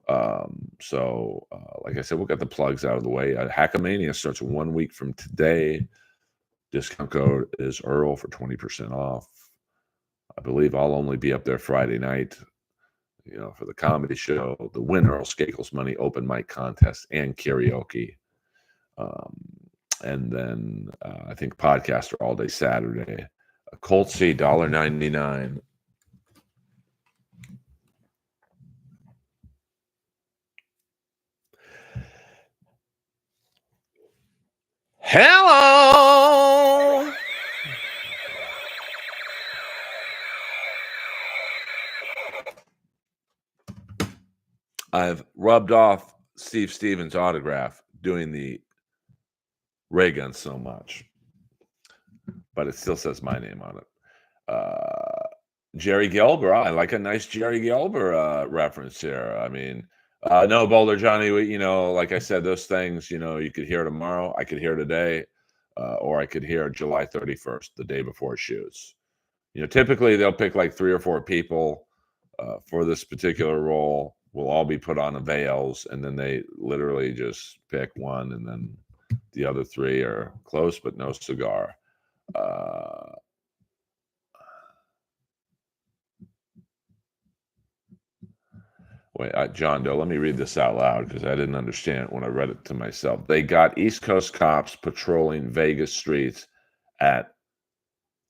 Like I said, we'll get the plugs out of the way. Hackamania starts 1 week from today. Discount code is Earl for 20% off. I believe I'll only be up there Friday night, for the comedy show, the Win Earl Skakel's Money open mic contest, and karaoke. And then I think podcaster all day Saturday. A Colt C, $1.99. Hello! I've rubbed off Steve Stevens' autograph doing the ray gun so much, but it still says my name on it. Jerry Gelber, I like a nice Jerry Gelber reference here. I mean, no, Boulder Johnny, like I said, those things, you could hear tomorrow, I could hear today, or I could hear July 31st, the day before it shoots. Typically they'll pick like 3 or 4 people for this particular role. We'll all be put on veils, and then they literally just pick one, and then the other 3 are close but no cigar. Wait, John Doe, let me read this out loud because I didn't understand it when I read it to myself. They got East Coast cops patrolling Vegas streets at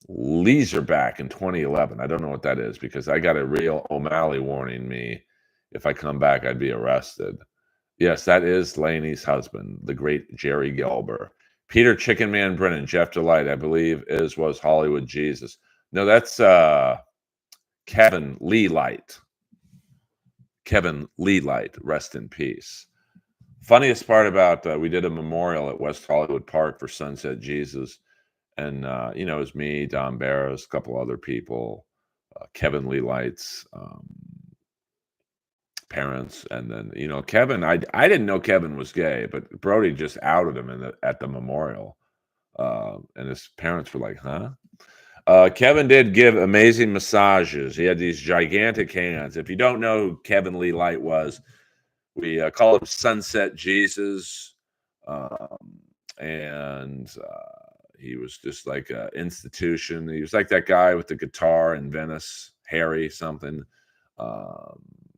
Leaserback in 2011. I don't know what that is because I got a real O'Malley warning me if I come back, I'd be arrested. Yes, that is Laney's husband, the great Jerry Gelber. Peter Chicken Man Brennan, Jeff Delight, I believe, was Hollywood Jesus. No, that's Kevin Lee Light. Kevin Lee Light, rest in peace. Funniest part about we did a memorial at West Hollywood Park for Sunset Jesus. And, it was me, Don Barris, a couple other people, Kevin Lee Light's parents. And then, Kevin, I didn't know Kevin was gay, but Brody just outed him at the memorial. And his parents were like, huh? Kevin did give amazing massages. He had these gigantic hands. If you don't know who Kevin Lee Light was, we call him Sunset Jesus. He was just like an institution. He was like that guy with the guitar in Venice, Harry something.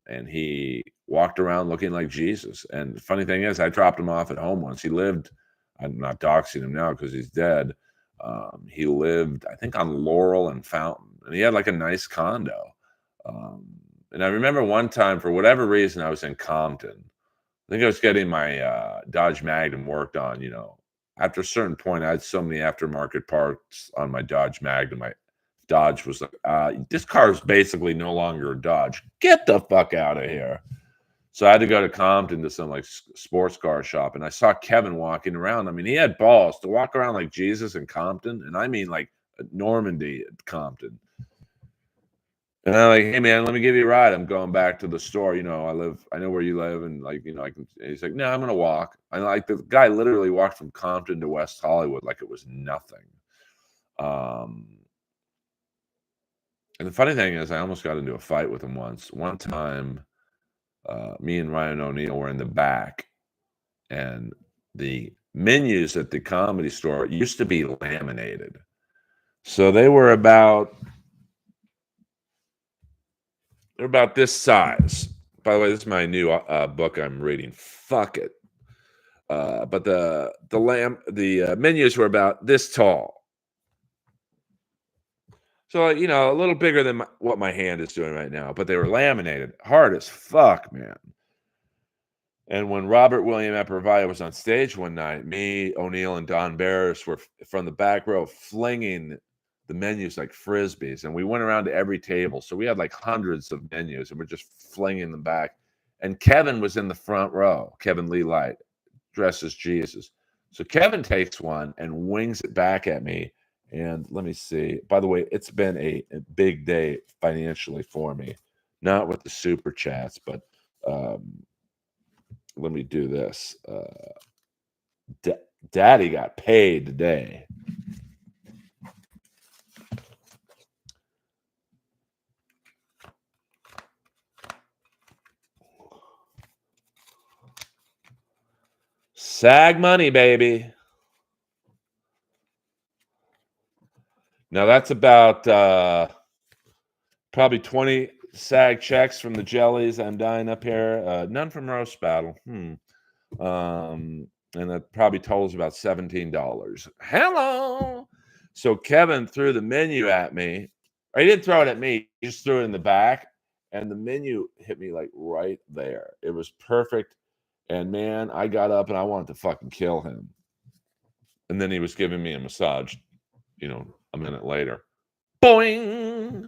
And he walked around looking like Jesus. And the funny thing is, I dropped him off at home once. He lived, I'm not doxing him now because he's dead. He lived, I think, on Laurel and Fountain. And he had like a nice condo. And I remember one time, for whatever reason, I was in Compton. I think I was getting my Dodge Magnum worked on, After a certain point, I had so many aftermarket parts on my Dodge Magnum. Dodge was like, this car is basically no longer a Dodge. Get the fuck out of here. So I had to go to Compton to some like sports car shop, and I saw Kevin walking around. I mean, he had balls to walk around like Jesus in Compton, and I mean like Normandy at Compton. And I'm like, hey man, let me give you a ride. I'm going back to the store. I know where you live, and like, I can. He's like, no, I'm gonna walk. And like the guy literally walked from Compton to West Hollywood like it was nothing. And the funny thing is, I almost got into a fight with him once. One time, me and Ryan O'Neal were in the back, and the menus at the Comedy Store used to be laminated. So they're about this size. By the way, this is my new book I'm reading. Fuck it. But the menus were about this tall. So, a little bigger than what my hand is doing right now, but they were laminated, hard as fuck, man. And when Robert William Eppervaya was on stage one night, me, O'Neal, and Don Barris were from the back row flinging the menus like frisbees. And we went around to every table. So we had like hundreds of menus, and we're just flinging them back. And Kevin was in the front row, Kevin Lee Light, dressed as Jesus. So Kevin takes one and wings it back at me. And let me see. By the way, it's been a big day financially for me. Not with the super chats, but let me do this. Daddy got paid today. SAG money, baby. Now that's about probably 20 SAG checks from the jellies I'm dying up here. None from Roast Battle. And that probably totals about $17. Hello. So Kevin threw the menu at me. Or he didn't throw it at me. He just threw it in the back. And the menu hit me like right there. It was perfect. And man, I got up and I wanted to fucking kill him. And then he was giving me a massage, a minute later. Boing.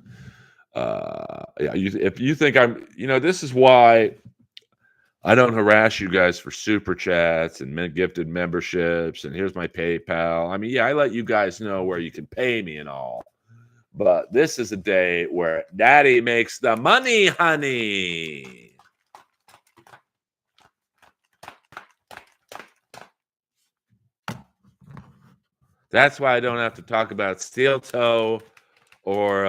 Yeah, if you think this is why I don't harass you guys for super chats and gifted memberships. And here's my PayPal. I mean, yeah, I let you guys know where you can pay me and all. But this is a day where Daddy makes the money, honey. That's why I don't have to talk about steel toe or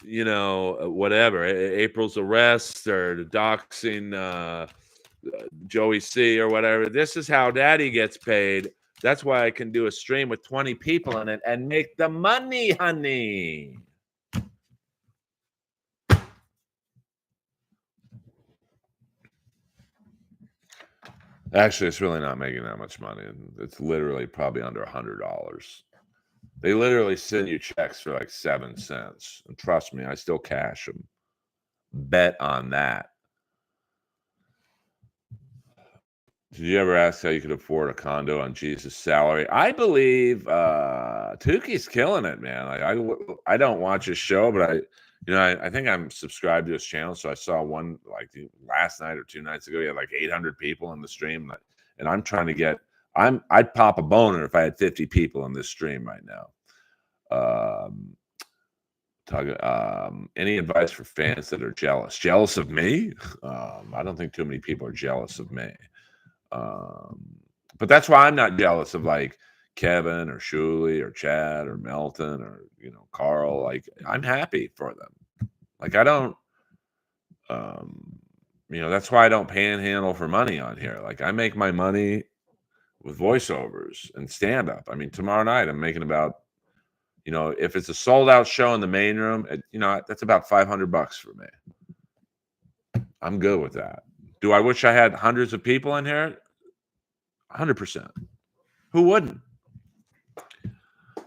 whatever, April's arrest or the doxing Joey C or whatever. This is how Daddy gets paid. That's why I can do a stream with 20 people in it and make the money, honey. Actually, it's really not making that much money. It's literally probably under $100. They literally send you checks for like 7 cents. And trust me, I still cash them. Bet on that. Did you ever ask how you could afford a condo on Jesus' salary? I believe Tuki's killing it, man. Like I don't watch his show, but I think I'm subscribed to his channel. So I saw one like last night or 2 nights ago. He had like 800 people in the stream, and I'm trying to get. I'd pop a boner if I had 50 people in this stream right now. Any advice for fans that are jealous? Jealous of me? I don't think too many people are jealous of me. But that's why I'm not jealous of like Kevin or Shuley or Chad or Melton or Carl. Like I'm happy for them. Like I don't that's why I don't panhandle for money on here. Like I make my money with voiceovers and stand up. I mean, tomorrow night I'm making about if it's a sold out show in the main room, that's about $500 for me. I'm good with that. Do I wish I had hundreds of people in here? 100%. Who wouldn't?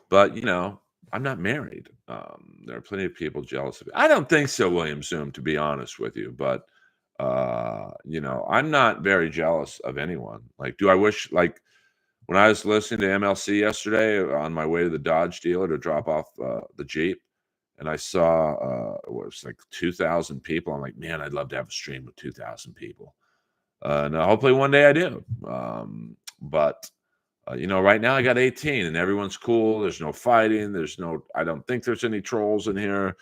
But I'm not married. There are plenty of people jealous of me. I don't think so, William Zoom, to be honest with you. But I'm not very jealous of anyone. Like, do I wish like when I was listening to MLC yesterday on my way to the Dodge dealer to drop off the Jeep, and I saw it was like 2,000 people. I'm like, man, I'd love to have a stream with 2,000 people. And hopefully one day I do. But right now I got 18 and everyone's cool. There's no fighting. I don't think there's any trolls in here.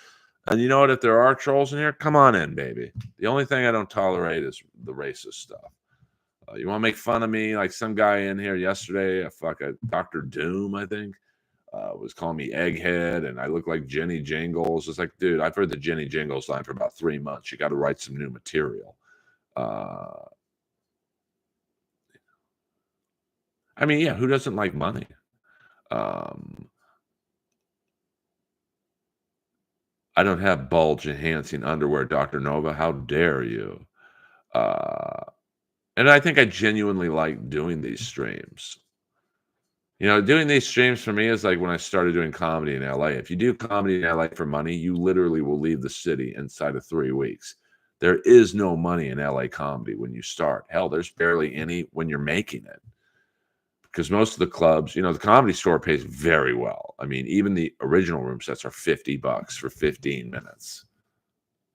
And you know what? If there are trolls in here, come on in, baby. The only thing I don't tolerate is the racist stuff. You want to make fun of me? Like some guy in here yesterday, Dr. Doom, I think, was calling me egghead and I look like Jenny Jingles. It's like, dude, I've heard the Jenny Jingles line for about 3 months. You got to write some new material. I mean, yeah, who doesn't like money? I don't have bulge enhancing underwear, Dr. Nova. How dare you? And I think I genuinely like doing these streams. Doing these streams for me is like when I started doing comedy in LA. If you do comedy in LA for money, you literally will leave the city inside of 3 weeks. There is no money in LA comedy when you start. Hell, there's barely any when you're making it. Because most of the clubs, the Comedy Store pays very well. I mean, even the original room sets are $50 for 15 minutes.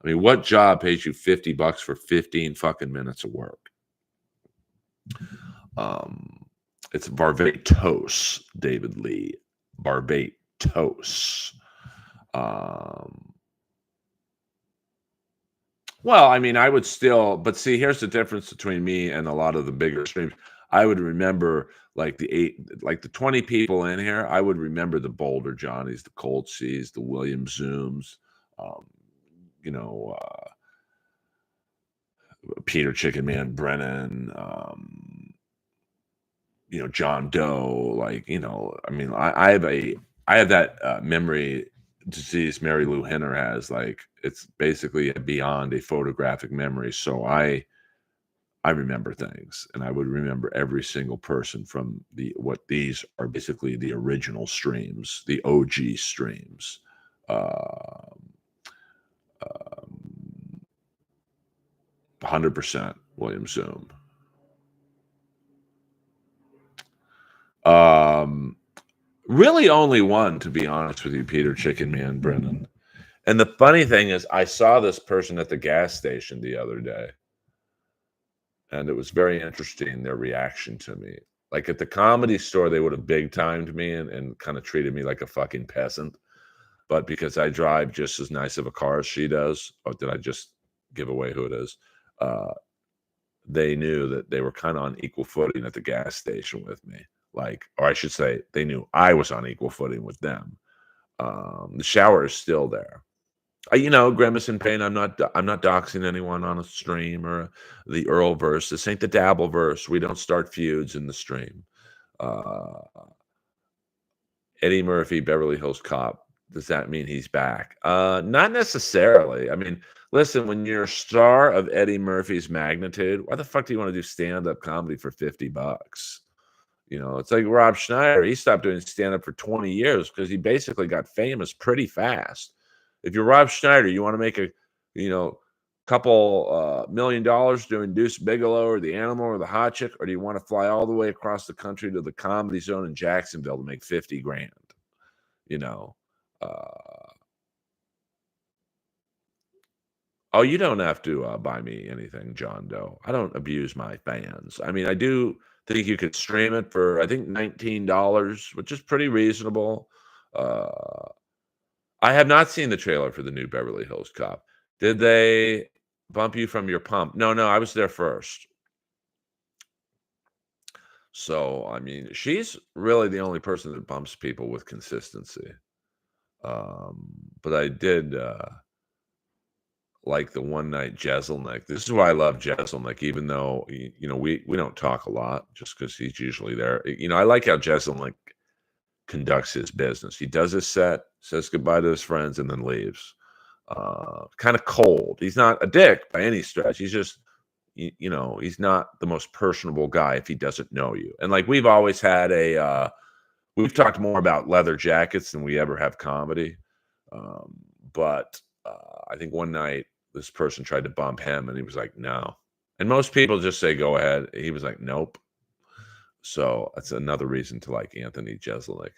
I mean, what job pays you $50 for 15 fucking minutes of work? It's Barbatos, David Lee. Barbatos. Well, I mean, I would still, but see, here's the difference between me and a lot of the bigger streams. I would remember like the 20 people in here. I would remember the Boulder Johnnies, the Cold Seas, the William Zooms, um, you know, Peter Chicken Man Brennan, John Doe. Like, I mean, I have that memory disease Mary Lou Henner has. Like, it's basically beyond a photographic memory. So I remember things, and I would remember every single person from what these are basically the original streams, the OG streams. Uh, 100% William Zoom. Really only one, to be honest with you, Peter Chicken Man Brennan. And the funny thing is, I saw this person at the gas station the other day, and it was very interesting, their reaction to me. Like, at the Comedy Store, they would have big timed me and kind of treated me like a fucking peasant. But because I drive just as nice of a car as she does, or did I just give away who it is? They knew that they were kind of on equal footing at the gas station with me. Like, or I should say, they knew I was on equal footing with them. The shower is still there. Grimace and Pain. I'm not doxing anyone on a stream or the Earlverse. This ain't the Dabbleverse. We don't start feuds in the stream. Eddie Murphy, Beverly Hills Cop. Does that mean he's back? Not necessarily. I mean, listen, when you're a star of Eddie Murphy's magnitude, why the fuck do you want to do stand-up comedy for $50? It's like Rob Schneider. He stopped doing stand-up for 20 years because he basically got famous pretty fast. If you're Rob Schneider, you want to make a couple $1 million doing Deuce Bigelow or The Animal or The Hot Chick, or do you want to fly all the way across the country to the Comedy Zone in Jacksonville to make 50 grand? Oh, you don't have to buy me anything, John Doe. I don't abuse my fans. I mean, I do think you could stream it for, I think, $19, which is pretty reasonable. I have not seen the trailer for the new Beverly Hills Cop. Did they bump you from your pump? No, I was there first. So, I mean, she's really the only person that bumps people with consistency. But I did like the one night Jeselnik. This is why I love Jeselnik, even though we don't talk a lot, just because he's usually there. I like how Jeselnik conducts his business. He does his set, says goodbye to his friends, and then leaves. Kind of cold. He's not a dick by any stretch. He's just, he's not the most personable guy if he doesn't know you. And like, we've always had we've talked more about leather jackets than we ever have comedy. But I think one night this person tried to bump him and he was like, no. And most people just say, go ahead. He was like, nope. So that's another reason to like Anthony Jeselnik.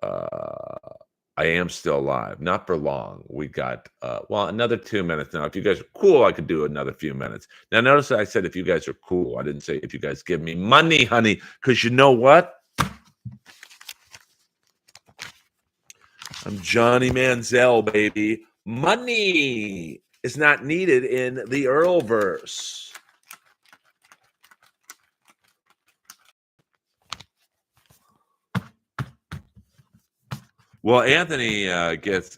I am still alive, not for long. We got another 2 minutes now. If you guys are cool, I could do another few minutes. Now, notice that I said if you guys are cool. I didn't say if you guys give me money, honey, because you know what? I'm Johnny Manziel, baby. Money is not needed in the Earlverse. Well, Anthony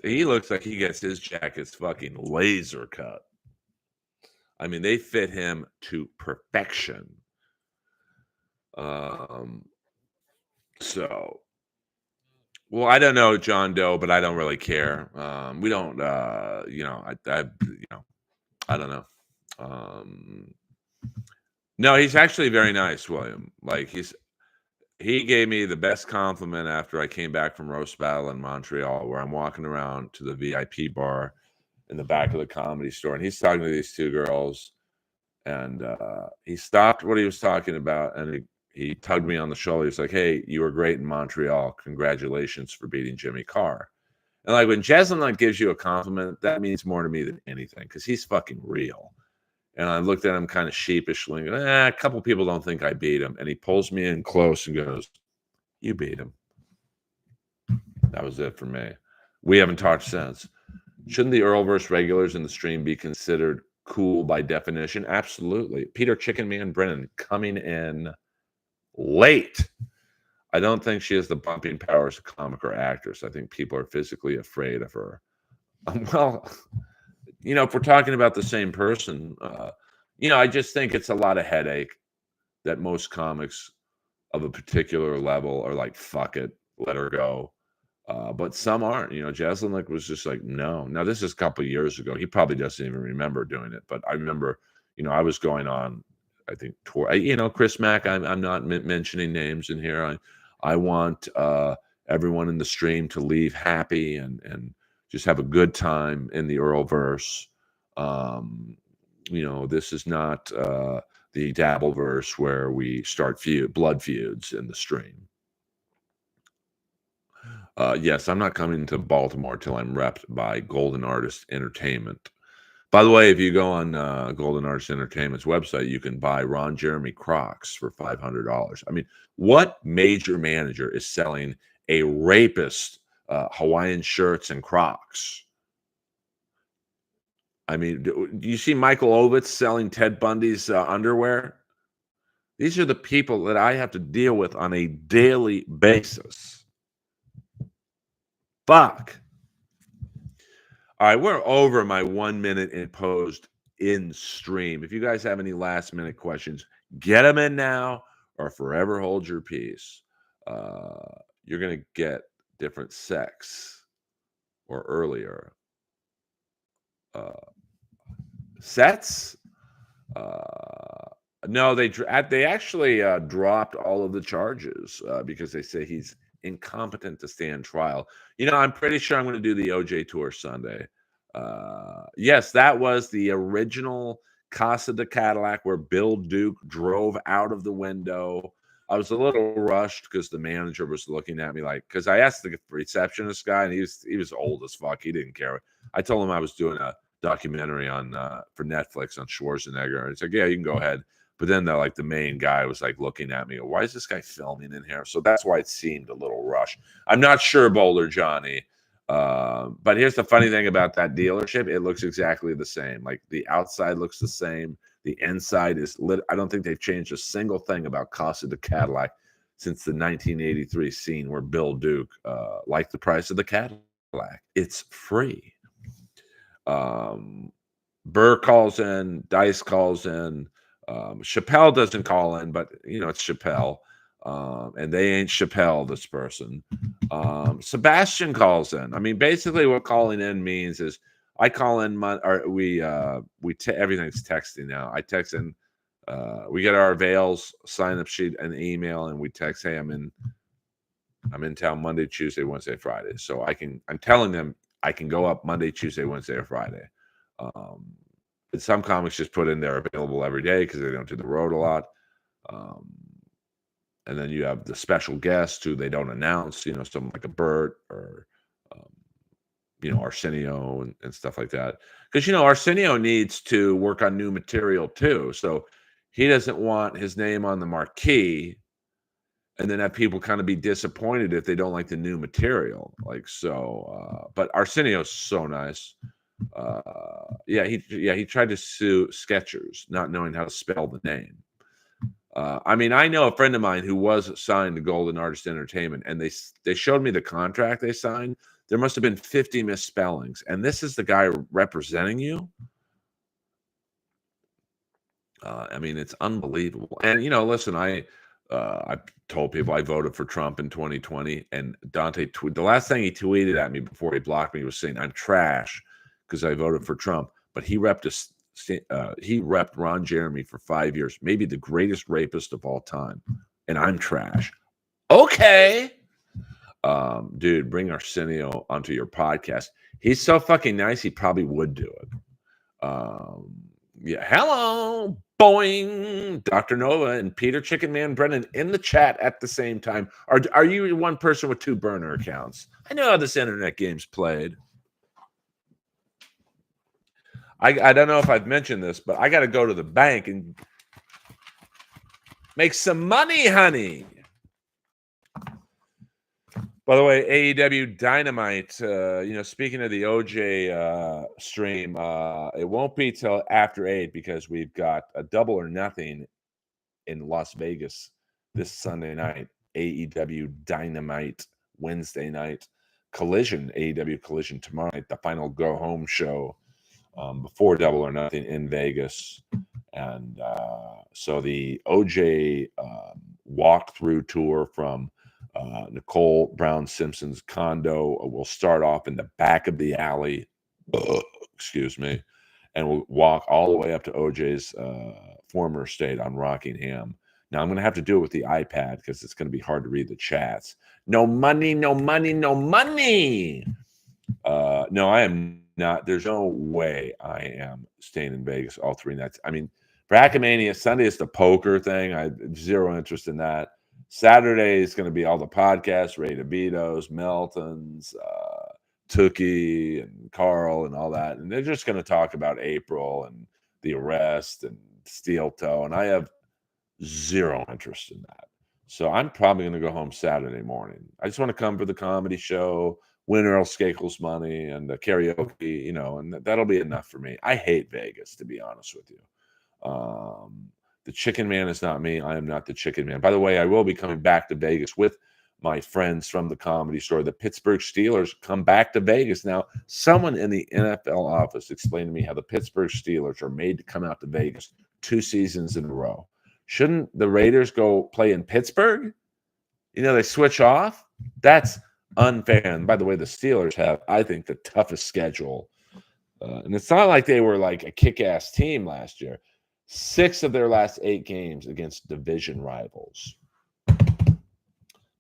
he looks like he gets his jackets fucking laser cut. I mean, they fit him to perfection. Well, I don't know John Doe, but I don't really care. We don't, I don't know. No, he's actually very nice, William. Like, he gave me the best compliment after I came back from Roast Battle in Montreal, where I'm walking around to the VIP bar in the back of the Comedy Store, and he's talking to these two girls, and he stopped what he was talking about, and he tugged me on the shoulder. He's like, hey, you were great in Montreal. Congratulations for beating Jimmy Carr. And like, when Jeselnik gives you a compliment, that means more to me than anything, because he's fucking real. And I looked at him kind of sheepishly. A couple people don't think I beat him. And he pulls me in close and goes, "You beat him." That was it for me. We haven't talked since. Shouldn't the Earlverse regulars in the stream be considered cool by definition? Absolutely. Peter Chicken Man Brennan coming in late. I don't think she has the bumping powers of comic or actress. I think people are physically afraid of her. Well, if we're talking about the same person, I just think it's a lot of headache that most comics of a particular level are like, fuck it, let her go. But some aren't. Jeselnik was just like, no. Now, this is a couple of years ago. He probably doesn't even remember doing it. But I remember, I was going on, I think, tour. Chris Mack, I'm not mentioning names in here. I want everyone in the stream to leave happy and just have a good time in the Earlverse. This is not the Dabbleverse where we start blood feuds in the stream. Yes, I'm not coming to Baltimore till I'm repped by Golden Artist Entertainment. By the way, if you go on Golden Artist Entertainment's website, you can buy Ron Jeremy Crocs for $500. I mean, what major manager is selling a rapist Hawaiian shirts and Crocs? I mean, do you see Michael Ovitz selling Ted Bundy's underwear? These are the people that I have to deal with on a daily basis. Fuck. All right, we're over my 1 minute imposed in stream. If you guys have any last minute questions, get them in now or forever hold your peace. You're going to get different sex or earlier sets. No, they actually dropped all of the charges because they say he's incompetent to stand trial. I'm pretty sure I'm going to do the OJ tour Sunday. Yes, that was the original Casa de Cadillac where Bill Duke drove out of the window. I was a little rushed because the manager was looking at me like, because I asked the receptionist guy and he was old as fuck. He didn't care. I told him I was doing a documentary on for Netflix on Schwarzenegger. And he's like, yeah, you can go ahead. But then the main guy was like looking at me. Why is this guy filming in here? So that's why it seemed a little rushed. I'm not sure, Boulder Johnny. But here's the funny thing about that dealership. It looks exactly the same. Like the outside looks the same. The inside is lit. I don't think they've changed a single thing about Casa de Cadillac since the 1983 scene where Bill Duke liked the price of the Cadillac. It's free. Burr calls in. Dice calls in. Chappelle doesn't call in, but it's Chappelle. And they ain't Chappelle, this person. Sebastian calls in. I mean, basically what calling in means is I call in everything's texting now. I text in, we get our Avails sign up sheet and email, and we text, hey, I'm in town Monday, Tuesday, Wednesday, Friday. So I'm telling them I can go up Monday, Tuesday, Wednesday, or Friday. And some comics just put in they're available every day because they don't do the road a lot. And then you have the special guests who they don't announce, someone like a Bert or, Arsenio and stuff like that. Because, Arsenio needs to work on new material too. So he doesn't want his name on the marquee and then have people kind of be disappointed if they don't like the new material. But Arsenio's so nice. He tried to sue Skechers, not knowing how to spell the name. I know a friend of mine who was signed to Golden Artist Entertainment, and they showed me the contract they signed. There must have been 50 misspellings, and this is the guy representing you. It's unbelievable. And listen, I told people I voted for Trump in 2020, and Dante, the last thing he tweeted at me before he blocked me was saying I'm trash because I voted for Trump. But he repped Ron Jeremy for 5 years, maybe the greatest rapist of all time, and I'm trash. Okay, dude, bring Arsenio onto your podcast. He's so fucking nice. He probably would do it. Hello, boing, Dr. Nova and Peter Chicken Man Brennan in the chat at the same time. Are you one person with two burner accounts? I know how this internet game's played. I don't know if I've mentioned this, but I got to go to the bank and make some money, honey. By the way, AEW Dynamite, speaking of the OJ stream, it won't be till after 8 because we've got a Double or Nothing in Las Vegas this Sunday night. AEW Dynamite Wednesday night. Collision, AEW Collision tomorrow night, the final go home show before Double or Nothing in Vegas. And so the OJ walkthrough tour from Nicole Brown Simpson's condo will start off in the back of the alley. Excuse me. And we'll walk all the way up to OJ's former estate on Rockingham. Now, I'm going to have to do it with the iPad because it's going to be hard to read the chats. No money, no money, no money. No, I am not. There's no way I am staying in Vegas all 3 nights. I mean, for Hackmania, Sunday is the poker thing. I have zero interest in that. Saturday is going to be all the podcasts, Ray DeVito's, Melton's, Tookie, and Carl, and all that. And they're just going to talk about April and the arrest and Steel Toe. And I have zero interest in that. So I'm probably going to go home Saturday morning. I just want to come for the comedy show, win Earl Skakel's money, and the karaoke, and that'll be enough for me. I hate Vegas, to be honest with you. The Chicken Man is not me. I am not the Chicken Man. By the way, I will be coming back to Vegas with my friends from the Comedy Store. The Pittsburgh Steelers come back to Vegas. Now, someone in the NFL office explained to me how the Pittsburgh Steelers are made to come out to Vegas 2 seasons in a row. Shouldn't the Raiders go play in Pittsburgh? They switch off. That's unfair. And by the way, the Steelers have, I think, the toughest schedule. And it's not like they were like a kick-ass team last year. 6 of their last 8 games against division rivals. But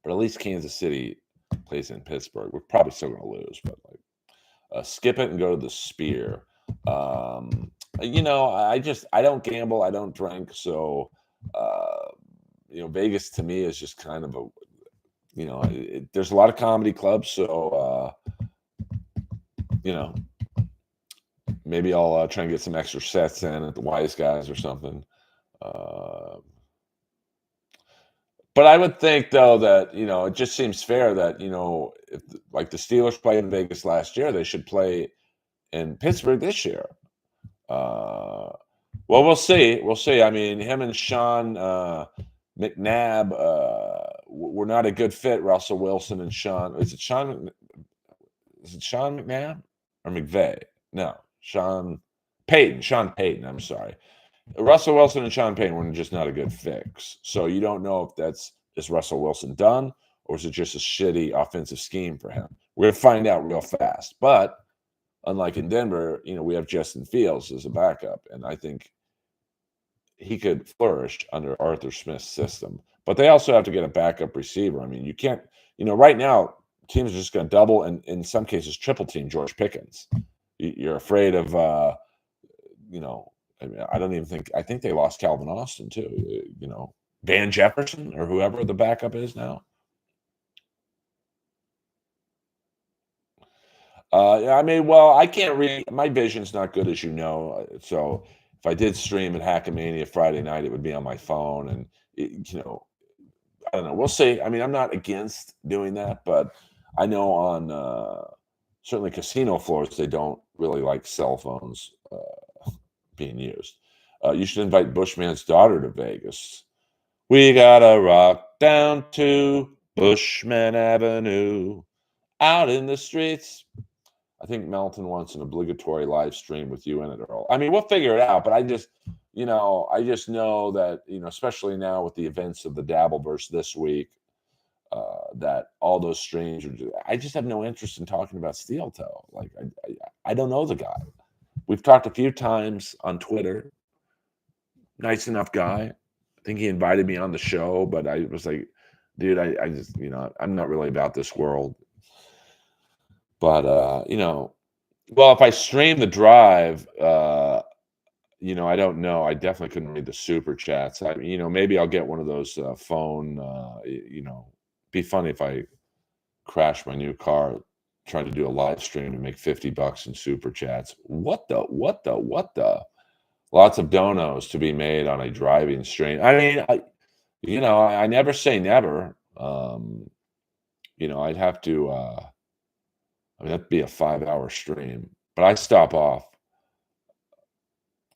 at least Kansas City plays in Pittsburgh. We're probably still going to lose, but skip it and go to the Spear. I don't gamble. I don't drink. So, Vegas to me is just kind of there's a lot of comedy clubs. So, maybe I'll try and get some extra sets in at the Wise Guys or something. But I would think, though, that, it just seems fair that, if like the Steelers played in Vegas last year, they should play in Pittsburgh this year. Well, we'll see. We'll see. I mean, him and Sean McNabb were not a good fit, Russell Wilson and Sean. Is it Sean McNabb or McVay? No. Sean Payton, I'm sorry. Russell Wilson and Sean Payton were just not a good fix. So you don't know if is Russell Wilson done or is it just a shitty offensive scheme for him? We're going to find out real fast. But unlike in Denver, we have Justin Fields as a backup, and I think he could flourish under Arthur Smith's system. But they also have to get a backup receiver. I mean, you can't, right now, teams are just going to double and in some cases triple team George Pickens. You're afraid of, I don't even think, I think they lost Calvin Austin too, Van Jefferson or whoever the backup is now. I can't read. My vision's not good, as you know. So if I did stream at Hackmania Friday night, it would be on my phone. And, I don't know. We'll see. I mean, I'm not against doing that, but I know on certainly casino floors, they don't really like cell phones being used. You should invite Bushman's daughter to Vegas. We gotta rock down to Bushman Avenue, out in the streets. I think Melton wants an obligatory live stream with you in it, Earl. I mean, we'll figure it out, but I just know that, especially now with the events of the Dabbleverse this week, that all those streams I just have no interest in talking about Steel Toe. Like, I don't know the guy. We've talked a few times on Twitter. Nice enough guy. I think he invited me on the show, but I was like, dude, I just, I'm not really about this world. But, well, if I stream the drive, I don't know. I definitely couldn't read the super chats. Maybe I'll get one of those phone, be funny if I crash my new car trying to do a live stream and make $50 in super chats. What the? Lots of donos to be made on a driving stream. I mean, I never say never. I'd have to. That'd be a 5-hour stream, but I stop off.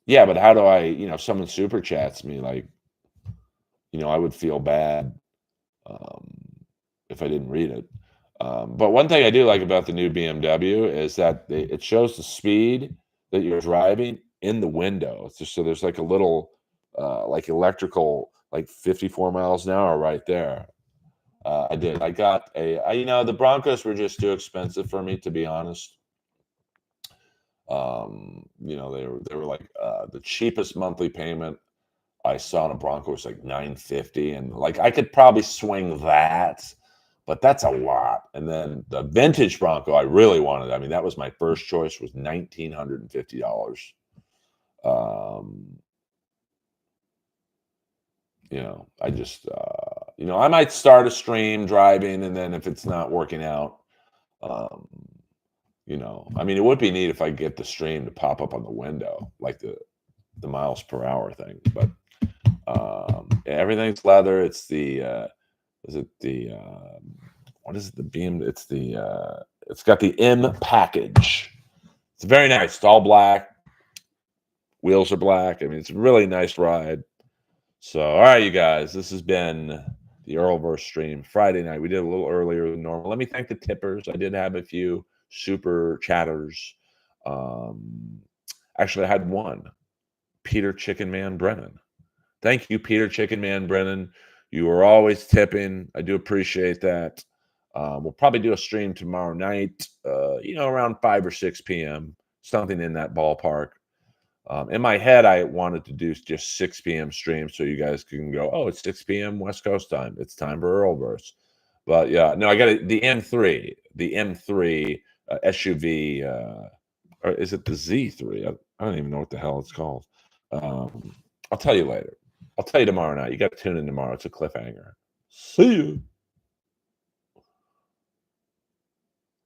Yeah, but how do I? If someone super chats me, like, I would feel bad um, if I didn't read it. But one thing I do like about the new BMW is that it shows the speed that you're driving in the window. It's just, so there's like a little like electrical, like 54 miles an hour right there. I got the Broncos were just too expensive for me, to be honest. They were like the cheapest monthly payment I saw in a Bronco was like $950, and like I could probably swing that, but that's a lot. And then the vintage Bronco I really wanted. I mean, that was my first choice, was $1,950. Um, I just I might start a stream driving, and then if it's not working out, um, I mean, it would be neat if I get the stream to pop up on the window, like the miles per hour thing, but. Everything's leather. It's the is it the what is it? The beam. It's got the M package. It's very nice. It's all black. Wheels are black. I mean, it's a really nice ride. So, all right, you guys, this has been the Earlverse stream Friday night. We did a little earlier than normal. Let me thank the tippers. I did have a few super chatters. Actually, I had one, Peter Chicken Man Brennan. Thank you, Peter Chicken Man Brennan. You are always tipping. I do appreciate that. We'll probably do a stream tomorrow night, around 5 or 6 p.m., something in that ballpark. In my head, I wanted to do just 6 p.m. stream so you guys can go, oh, it's 6 p.m. West Coast time. It's time for Earlverse. But yeah, no, I got the M3 SUV, or is it the Z3? I don't even know what the hell it's called. I'll tell you later. I'll tell you tomorrow night. You got to tune in tomorrow. It's a cliffhanger. See you.